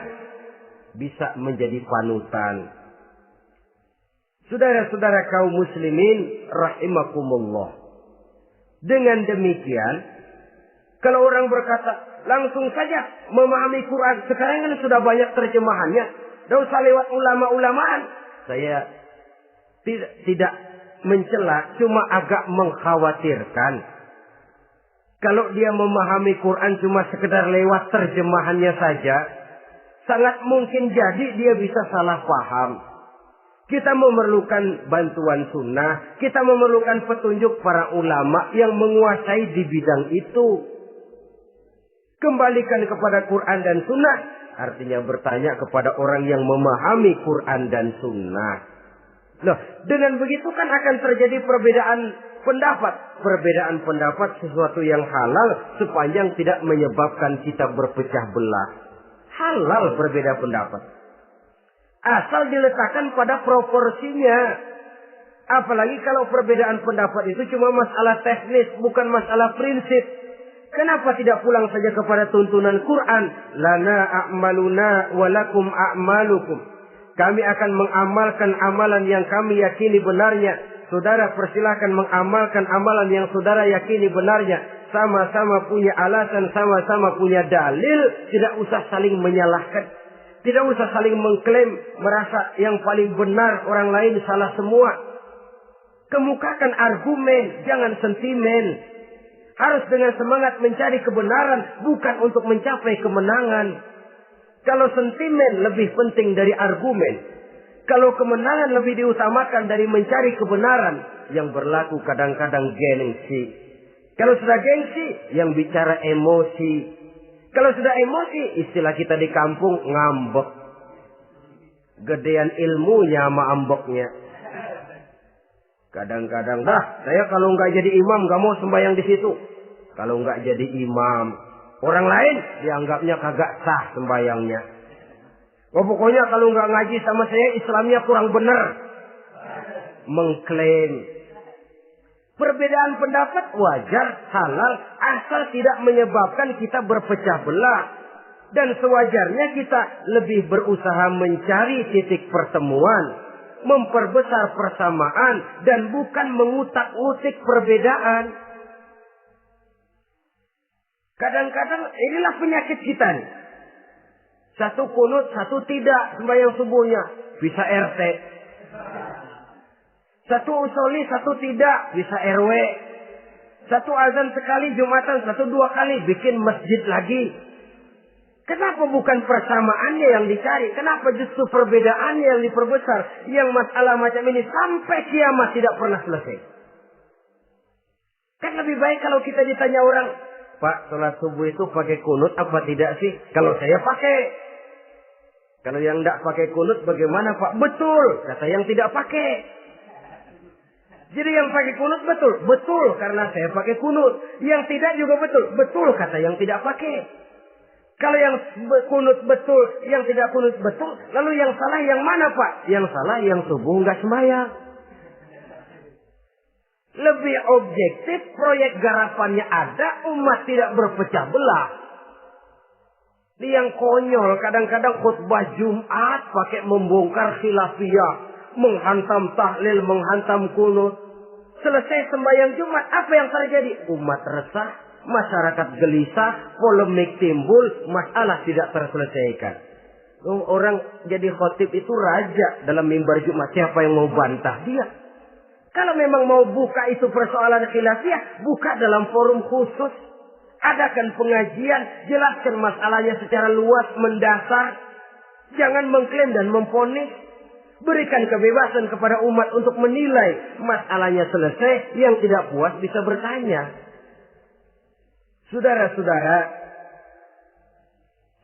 bisa menjadi panutan. Saudara-saudara kaum muslimin rahimakumullah. Dengan demikian, kalau orang berkata langsung saja memahami Quran, sekarang kan sudah banyak terjemahannya, tidak usah lewat ulama-ulamaan. Saya tidak mencela, cuma agak mengkhawatirkan. Kalau dia memahami Quran cuma sekedar lewat terjemahannya saja, sangat mungkin jadi dia bisa salah paham. Kita memerlukan bantuan sunnah. Kita memerlukan petunjuk para ulama yang menguasai di bidang itu. Kembalikan kepada Quran dan sunnah. Artinya bertanya kepada orang yang memahami Quran dan sunnah. Loh, dengan begitu kan akan terjadi perbedaan pendapat. Perbedaan pendapat sesuatu yang halal sepanjang tidak menyebabkan kita berpecah belah. Halal berbeda pendapat. Asal diletakkan pada proporsinya. Apalagi kalau perbedaan pendapat itu cuma masalah teknis, bukan masalah prinsip. Kenapa tidak pulang saja kepada tuntunan Quran? Lana a'maluna walakum a'malukum. Kami akan mengamalkan amalan yang kami yakini benarnya. Saudara persilahkan mengamalkan amalan yang saudara yakini benarnya. Sama-sama punya alasan, sama-sama punya dalil. Tidak usah saling menyalahkan. Tidak usah saling mengklaim, merasa yang paling benar, orang lain salah semua. Kemukakan argumen, jangan sentimen. Harus dengan semangat mencari kebenaran, bukan untuk mencapai kemenangan. Kalau sentimen lebih penting dari argumen. Kalau kemenangan lebih diutamakan dari mencari kebenaran. Yang berlaku kadang-kadang gengsi. Kalau sudah gengsi, yang bicara emosi. Kalau sudah emosi, istilah kita di kampung, ngambek. Gedean ilmunya sama ambeknya. Kadang-kadang, saya kalau nggak jadi imam, nggak mau sembahyang di situ. Kalau nggak jadi imam, orang lain dianggapnya kagak sah sembayangnya. Pokoknya kalau nggak ngaji sama saya, Islamnya kurang benar. Mengklaim. Perbedaan pendapat wajar, halal, asal tidak menyebabkan kita berpecah belah. Dan sewajarnya kita lebih berusaha mencari titik pertemuan, memperbesar persamaan, dan bukan mengutak-utik perbedaan. Kadang-kadang inilah penyakit kita nih. Satu kunut, satu tidak sembahyang subuhnya. Bisa RT. Satu usoli, satu tidak. Bisa RW. Satu azan sekali Jumatan, satu dua kali. Bikin masjid lagi. Kenapa bukan persamaannya yang dicari? Kenapa justru perbedaannya yang diperbesar? Yang masalah macam ini sampai kiamat tidak pernah selesai. Kan lebih baik kalau kita ditanya orang, Pak, sholat subuh itu pakai kunut apa tidak sih? Kalau saya pakai. Kalau yang tidak pakai kunut bagaimana Pak? Betul, kata yang tidak pakai. Jadi yang pakai kunut betul. Betul, karena saya pakai kunut. Yang tidak juga betul. Betul, kata yang tidak pakai. Kalau yang kunut betul, yang tidak kunut betul. Lalu yang salah yang mana Pak? Yang salah yang subuh nggak sembahyang. Lebih objektif, proyek garapannya ada, umat tidak berpecah belah. Yang konyol, kadang-kadang khutbah Jumat pakai membongkar khilafiyah, menghantam tahlil, menghantam kunut. Selesai sembahyang Jumat, apa yang terjadi? Umat resah, masyarakat gelisah, polemik timbul, masalah tidak terselesaikan. Orang jadi khotib itu raja dalam mimbar Jumat, siapa yang mau bantah dia? Kalau memang mau buka itu persoalan khilafiyah, buka dalam forum khusus. Adakan pengajian, jelaskan masalahnya secara luas, mendasar. Jangan mengklaim dan memponis. Berikan kebebasan kepada umat untuk menilai masalahnya selesai. Yang tidak puas bisa bertanya. Saudara-saudara,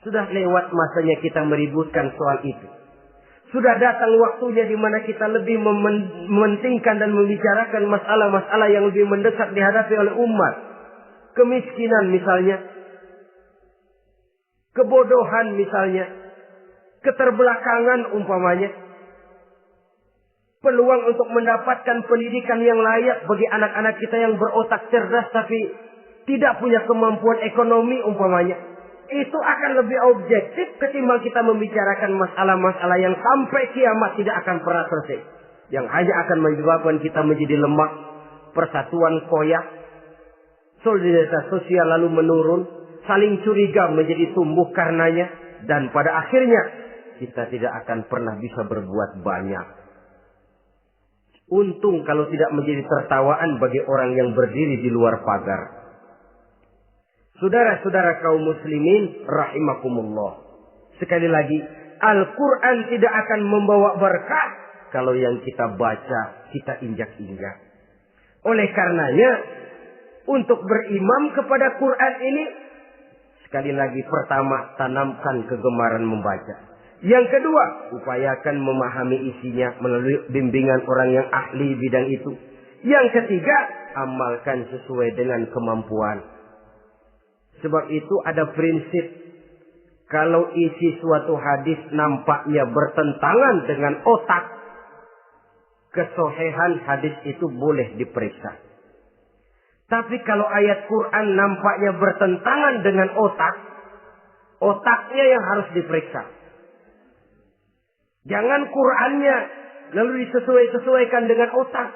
sudah lewat masanya kita meributkan soal itu. Sudah datang waktunya di mana kita lebih mementingkan dan membicarakan masalah-masalah yang lebih mendesak dihadapi oleh umat. Kemiskinan misalnya. Kebodohan misalnya. Keterbelakangan umpamanya. Peluang untuk mendapatkan pendidikan yang layak bagi anak-anak kita yang berotak cerdas tapi tidak punya kemampuan ekonomi umpamanya. Itu akan lebih objektif ketimbang kita membicarakan masalah-masalah yang sampai kiamat tidak akan pernah selesai. Yang hanya akan menyebabkan kita menjadi lemah, persatuan koyak, solidaritas sosial lalu menurun, saling curiga menjadi tumbuh karenanya, dan pada akhirnya kita tidak akan pernah bisa berbuat banyak. Untung kalau tidak menjadi tertawaan bagi orang yang berdiri di luar pagar. Saudara-saudara kaum muslimin rahimakumullah. Sekali lagi, Al-Quran tidak akan membawa berkah kalau yang kita baca, kita injak-injak. Oleh karenanya, untuk berimam kepada Quran ini, sekali lagi pertama, tanamkan kegemaran membaca. Yang kedua, upayakan memahami isinya melalui bimbingan orang yang ahli bidang itu. Yang ketiga, amalkan sesuai dengan kemampuan. Sebab itu ada prinsip, kalau isi suatu hadis nampaknya bertentangan dengan otak, kesohihan hadis itu boleh diperiksa. Tapi kalau ayat Quran nampaknya bertentangan dengan otak, otaknya yang harus diperiksa. Jangan Qur'annya lalu disesuaikan dengan otak.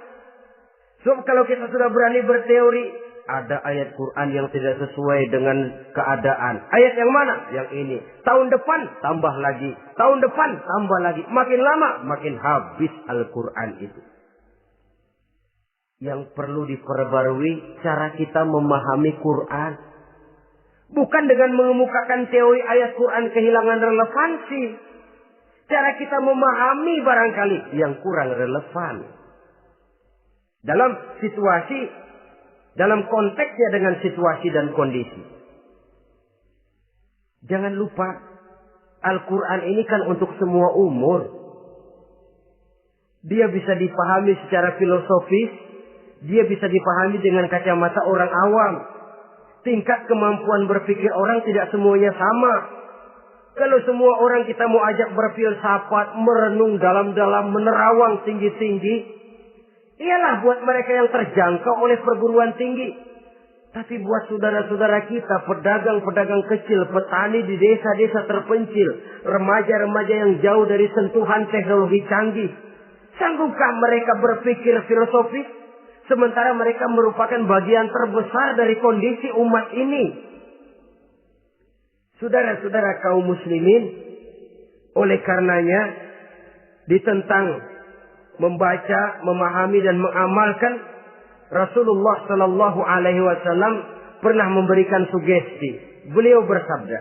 Sebab kalau kita sudah berani berteori, ada ayat Quran yang tidak sesuai dengan keadaan. Ayat yang mana? Yang ini. Tahun depan tambah lagi. Tahun depan tambah lagi. Makin lama makin habis Al-Quran itu. Yang perlu diperbarui cara kita memahami Quran. Bukan dengan mengemukakan teori ayat Quran kehilangan relevansi. Cara kita memahami barangkali yang kurang relevan. Dalam situasi, dalam konteksnya dengan situasi dan kondisi. Jangan lupa, Al-Quran ini kan untuk semua umur. Dia bisa dipahami secara filosofis. Dia bisa dipahami dengan kacamata orang awam. Tingkat kemampuan berpikir orang tidak semuanya sama. Kalau semua orang kita mau ajak berfilsafat, merenung dalam-dalam, menerawang tinggi-tinggi, ialah buat mereka yang terjangkau oleh perguruan tinggi. Tapi buat saudara-saudara kita, pedagang-pedagang kecil, petani di desa-desa terpencil, remaja-remaja yang jauh dari sentuhan teknologi canggih, sanggupkah mereka berpikir filosofis? Sementara mereka merupakan bagian terbesar dari kondisi umat ini. Saudara-saudara kaum muslimin, oleh karenanya ditentang membaca, memahami dan mengamalkan, Rasulullah Sallallahu Alaihi Wasallam pernah memberikan sugesti. Beliau bersabda,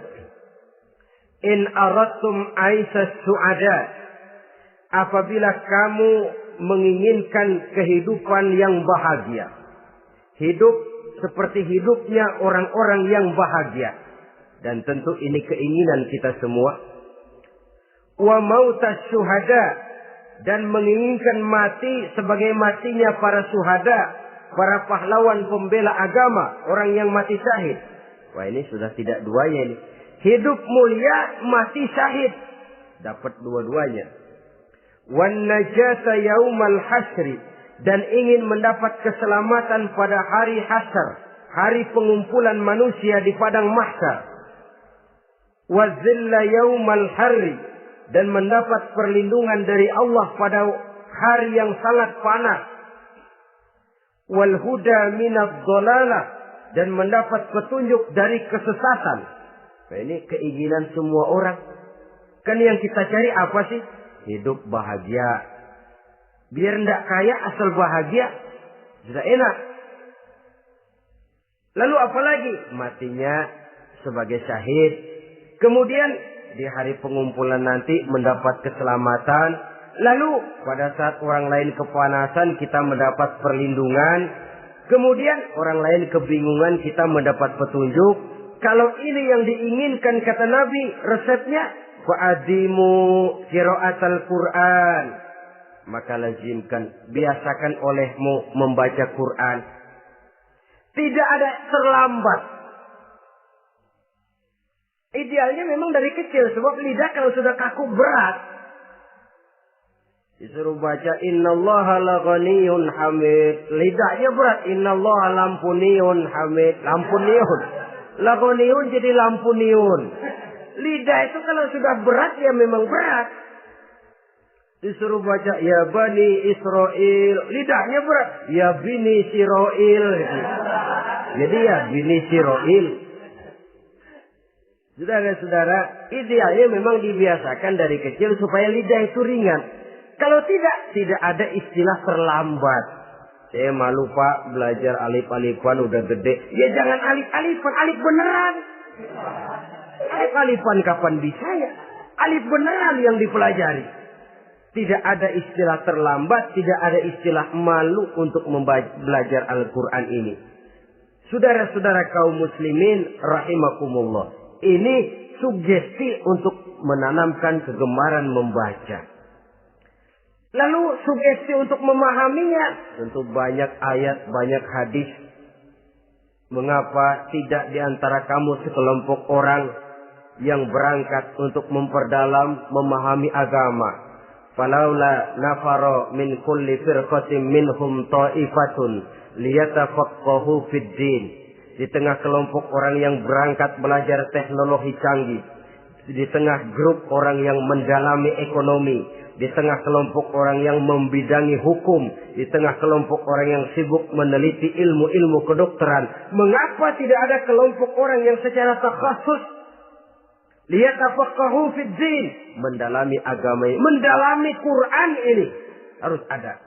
"In aradtum aisas su'ada," apabila kamu menginginkan kehidupan yang bahagia, hidup seperti hidupnya orang-orang yang bahagia, dan tentu ini keinginan kita semua. Wa mautas syuhada, dan menginginkan mati sebagai matinya para syuhada, para pahlawan pembela agama, orang yang mati syahid. Wah, ini sudah tidak duanya ini. Hidup mulia, mati syahid. Dapat dua-duanya. Wan najata yaumal hasri, dan ingin mendapat keselamatan pada hari hasyr, hari pengumpulan manusia di padang mahsyar. Wa zilla yaumal harri, dan mendapat perlindungan dari Allah pada hari yang sangat panas. Wal huda minadh dhalalah, dan mendapat petunjuk dari kesesatan. Nah, ini keinginan semua orang. Kan yang kita cari apa sih? Hidup bahagia. Biar ndak kaya asal bahagia. Sudah enak. Lalu apa lagi? Matinya sebagai syahid. Kemudian di hari pengumpulan nanti mendapat keselamatan. Lalu pada saat orang lain kepanasan kita mendapat perlindungan. Kemudian orang lain kebingungan kita mendapat petunjuk. Kalau ini yang diinginkan kata Nabi, resepnya fa'adimu qiraatal Qur'an, maka lazimkan, biasakan olehmu membaca Quran. Tidak ada terlambat. Idealnya memang dari kecil, sebab lidah kalau sudah kaku berat. Disuruh baca innallaha laghaniyun hamid, lidahnya berat. Innallaha lampuniyun hamid, lampuniyun. Laghaniyun jadi lampuniyun. Lidah itu kalau sudah berat ya memang berat. Disuruh baca ya Bani Israel, lidahnya berat. Ya Bini Siroil. Jadi ya Bini Siroil. Saudara-saudara, idealnya memang dibiasakan dari kecil supaya lidah itu ringan. Kalau tidak ada istilah terlambat. Saya malu Pak, belajar alif-alifan udah gede. Ya jangan alif-alifan, alif beneran. Alif-alifan kapan bisa ya? Alif beneran yang dipelajari. Tidak ada istilah terlambat, tidak ada istilah malu untuk belajar Al-Quran ini. Saudara-saudara kaum muslimin rahimakumullah. Ini sugesti untuk menanamkan kegemaran membaca. Lalu sugesti untuk memahaminya. Tentu banyak ayat, banyak hadis. Mengapa tidak di antara kamu sekelompok orang yang berangkat untuk memperdalam, memahami agama? Falaula nafaro min kulli firqatin minhum ta'ifatun liyatafaqahu fid din. Di tengah kelompok orang yang berangkat belajar teknologi canggih, di tengah grup orang yang mendalami ekonomi, di tengah kelompok orang yang membidangi hukum, di tengah kelompok orang yang sibuk meneliti ilmu-ilmu kedokteran, mengapa tidak ada kelompok orang yang secara takhasus liyatafaqahu fid din, mendalami agama ini, mendalami Quran ini, harus ada.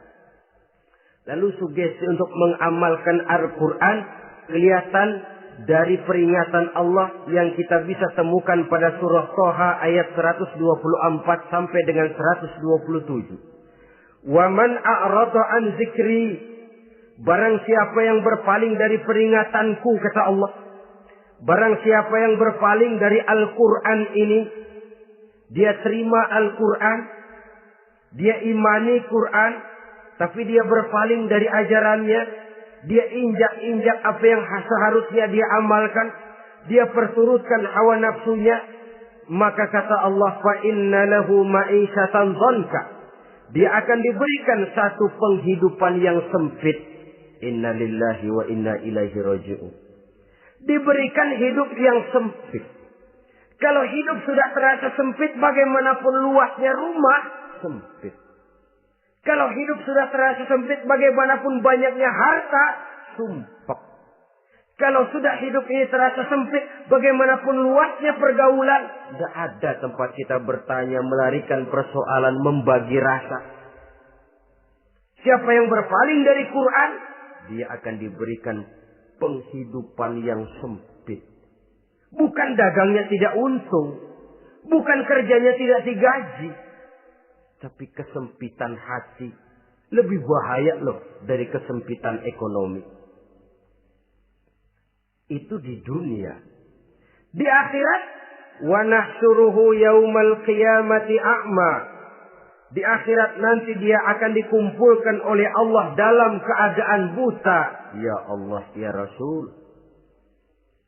Lalu sugesti untuk mengamalkan Al-Quran kelihatan dari peringatan Allah yang kita bisa temukan pada surah Toha ayat 124 sampai dengan 127. Wa man a'rada an zikri, barang siapa yang berpaling dari peringatanku, kata Allah. Barang siapa yang berpaling dari Al-Quran ini, dia terima Al-Quran, dia imani Quran, tapi dia berpaling dari ajarannya, dia injak-injak apa yang seharusnya dia amalkan, dia perturutkan hawa nafsunya, maka kata Allah, fa inna lahu ma'isyatan dhanka, dia akan diberikan satu penghidupan yang sempit. Inna lillahi wa inna ilaihi raji'un. Diberikan hidup yang sempit. Kalau hidup sudah terasa sempit, bagaimanapun luasnya rumah, sempit. Kalau hidup sudah terasa sempit, bagaimanapun banyaknya harta, sumpek. Kalau sudah hidup ini terasa sempit, bagaimanapun luasnya pergaulan, tidak ada tempat kita bertanya, melarikan persoalan, membagi rasa. Siapa yang berpaling dari Quran, dia akan diberikan penghidupan yang sempit. Bukan dagangnya tidak untung, bukan kerjanya tidak digaji, tapi kesempitan hati lebih bahaya loh dari kesempitan ekonomi. Itu di dunia. Di akhirat, wa nahsyuruhu yaumal qiyamati a'ma. Di akhirat nanti dia akan dikumpulkan oleh Allah dalam keadaan buta. Ya Allah, ya Rasul.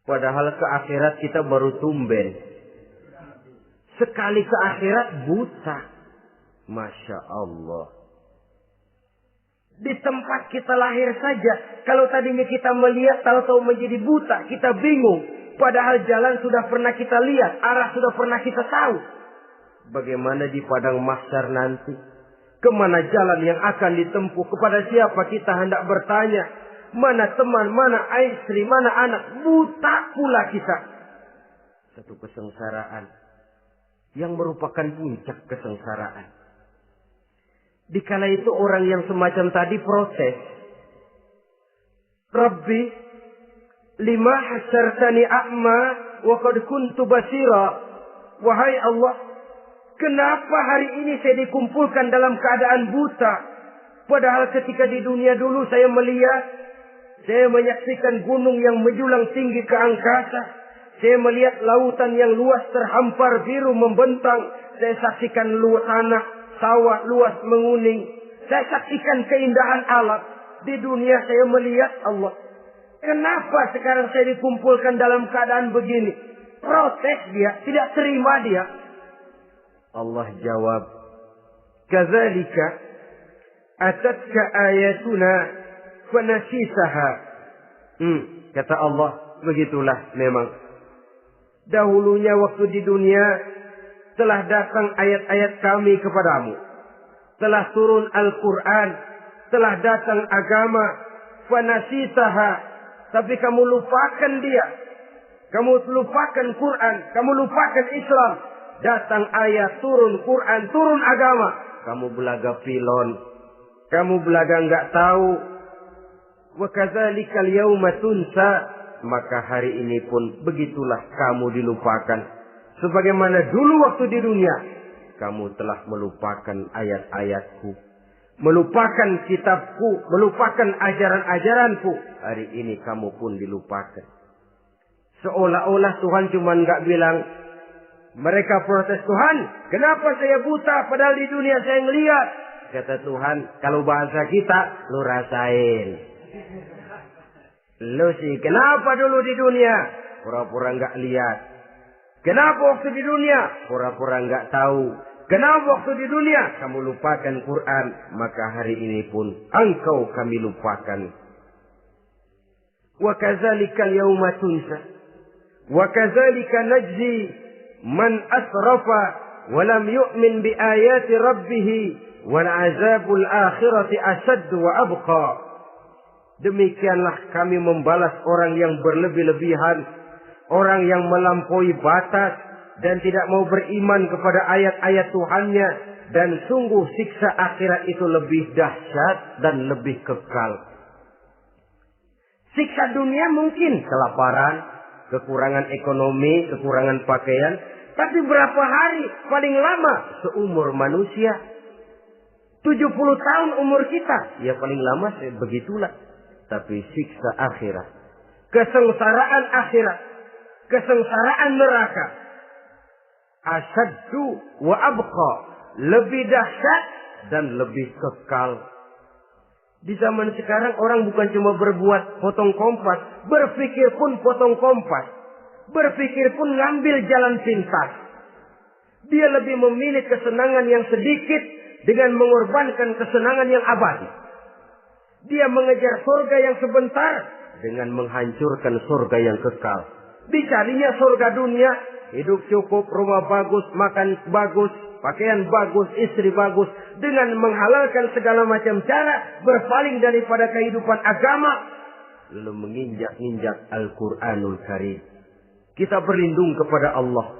Padahal ke akhirat kita baru tumben. Sekali ke akhirat buta. Masya Allah. Di tempat kita lahir saja, kalau tadinya kita melihat, tahu-tahu menjadi buta, kita bingung. Padahal jalan sudah pernah kita lihat, arah sudah pernah kita tahu. Bagaimana di padang mahsyar nanti? Kemana jalan yang akan ditempuh? Kepada siapa kita hendak bertanya? Mana teman, mana istri, mana anak? Buta pula kita. Satu kesengsaraan yang merupakan puncak kesengsaraan. Dikala itu orang yang semacam tadi protes. Rabbi, lima hasyartani a'ma wa qad kuntu basira. Wahai Allah, kenapa hari ini saya dikumpulkan dalam keadaan buta? Padahal ketika di dunia dulu saya melihat, saya menyaksikan gunung yang menjulang tinggi ke angkasa. Saya melihat lautan yang luas terhampar biru membentang. Saya saksikan luas tanah, sawah luas menguning. Saya saksikan keindahan alam. Di dunia saya melihat Allah. Kenapa sekarang saya dikumpulkan dalam keadaan begini? Protes dia, tidak terima dia. Allah jawab, kadzalika atatka ayatuna fanasisaha. Kata Allah, begitulah memang. Dahulunya waktu di dunia telah datang ayat-ayat kami kepadamu. Telah turun Al-Quran. Telah datang agama. Fanasisaha. Tapi kamu lupakan dia. Kamu lupakan Quran. Kamu lupakan Islam. Datang ayat, turun Quran, turun agama. Kamu belaga pilon. Kamu belaga enggak tahu. Wa kadzalikal yauma tunsa. Maka hari ini pun begitulah kamu dilupakan. Sebagaimana dulu waktu di dunia, kamu telah melupakan ayat-ayatku. Melupakan kitabku. Melupakan ajaran-ajaranku. Hari ini kamu pun dilupakan. Seolah-olah Tuhan cuma enggak bilang, mereka protes, Tuhan, kenapa saya buta padahal di dunia saya ngelihat? Kata Tuhan, kalau bahasa kita, lu rasain. Lu sih, kenapa dulu di dunia? Pura-pura enggak lihat. Kenapa waktu di dunia? Pura-pura enggak tahu. Kenapa waktu di dunia? Kamu lupakan Quran. Maka hari ini pun engkau kami lupakan. Wa kadzalikal yauma tunsa. Wa kadzalika najzi man asrafa walam yu'min bi ayati rabbih wal azabul akhirati asad wa abqa. Demikianlah kami membalas orang yang berlebih-lebihan, orang yang melampaui batas dan tidak mau beriman kepada ayat-ayat Tuhannya, dan sungguh siksa akhirat itu lebih dahsyat dan lebih kekal. Siksa dunia mungkin kelaparan, kekurangan ekonomi, kekurangan pakaian, tapi berapa hari paling lama seumur manusia? 70 tahun umur kita, ya paling lama begitulah. Tapi siksa akhirat, kesengsaraan akhirat, kesengsaraan neraka, asyaddu wa abqa, lebih dahsyat dan lebih kekal. Di zaman sekarang orang bukan cuma berbuat potong kompas, berpikir pun potong kompas, berpikir pun ngambil jalan pintas. Dia lebih memilih kesenangan yang sedikit dengan mengorbankan kesenangan yang abadi. Dia mengejar surga yang sebentar dengan menghancurkan surga yang kekal. Dicarinya surga dunia, hidup cukup, rumah bagus, makan bagus, pakaian bagus, istri bagus, dengan menghalalkan segala macam cara, berpaling daripada kehidupan agama, lalu menginjak-injak Al-Quranul Karim. Kita berlindung kepada Allah,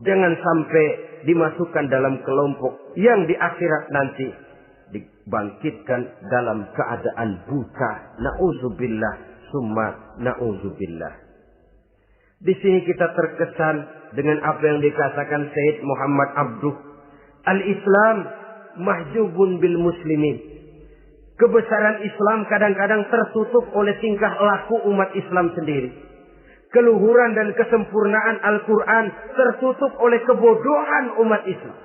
jangan sampai dimasukkan dalam kelompok yang di akhirat nanti dibangkitkan dalam keadaan buta. Na'udzubillah summa na'udzubillah. Di sini kita terkesan dengan apa yang dikatakan Sayyid Muhammad Abduh. Al-Islam mahjubun bil muslimin. Kebesaran Islam kadang-kadang tertutup oleh tingkah laku umat Islam sendiri. Keluhuran dan kesempurnaan Al-Quran tertutup oleh kebodohan umat Islam.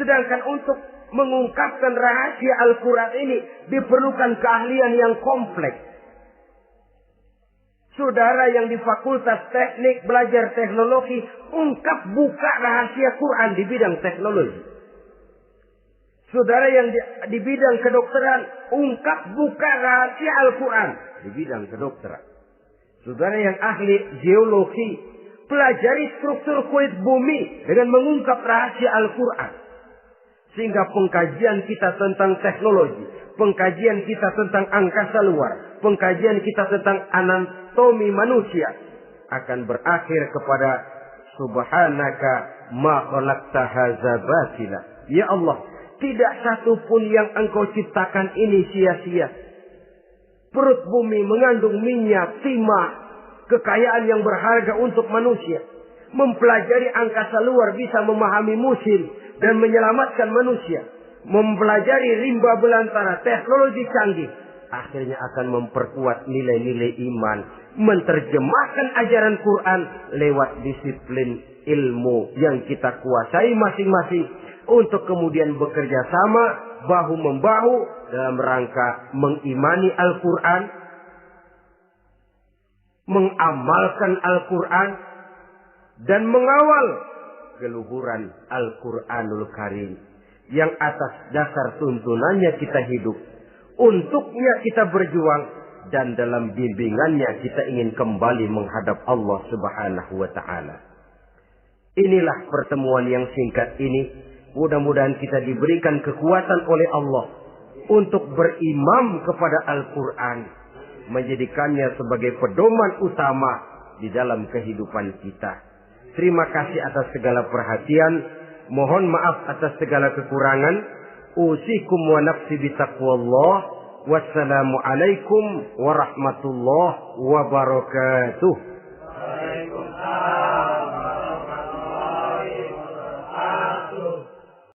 Sedangkan untuk mengungkapkan rahasia Al-Quran ini diperlukan keahlian yang kompleks. Saudara yang di Fakultas Teknik belajar teknologi, ungkap buka rahasia Quran di bidang teknologi. Saudara yang di bidang kedokteran, ungkap buka rahasia Al-Quran di bidang kedokteran. Saudara yang ahli geologi, pelajari struktur kulit bumi dengan mengungkap rahasia Al-Quran. Sehingga pengkajian kita tentang teknologi, pengkajian kita tentang angkasa luar, pengkajian kita tentang anatomi manusia akan berakhir kepada Subhanaka ma khalaqta hadza batila. Ya Allah, tidak satu pun yang Engkau ciptakan ini sia-sia. Perut bumi mengandung minyak, timah, kekayaan yang berharga untuk manusia. Mempelajari angkasa luar bisa memahami musim dan menyelamatkan manusia. Mempelajari rimba belantara, teknologi canggih, akhirnya akan memperkuat nilai-nilai iman. Menerjemahkan ajaran Quran lewat disiplin ilmu yang kita kuasai masing-masing. Untuk kemudian bekerja sama, bahu-membahu dalam rangka mengimani Al-Quran, mengamalkan Al-Quran, dan mengawal keluhuran Al-Quranul Karim yang atas dasar tuntunannya kita hidup, untuknya kita berjuang, dan dalam bimbingannya kita ingin kembali menghadap Allah Subhanahu wa Ta'ala. Inilah pertemuan yang singkat ini. Mudah-mudahan kita diberikan kekuatan oleh Allah untuk berimam kepada Al-Quran, menjadikannya sebagai pedoman utama di dalam kehidupan kita. Terima kasih atas segala perhatian. Mohon maaf atas segala kekurangan. Usikum wa nafsi bitaqwallah. Wassalamualaikum warahmatullahi wabarakatuh.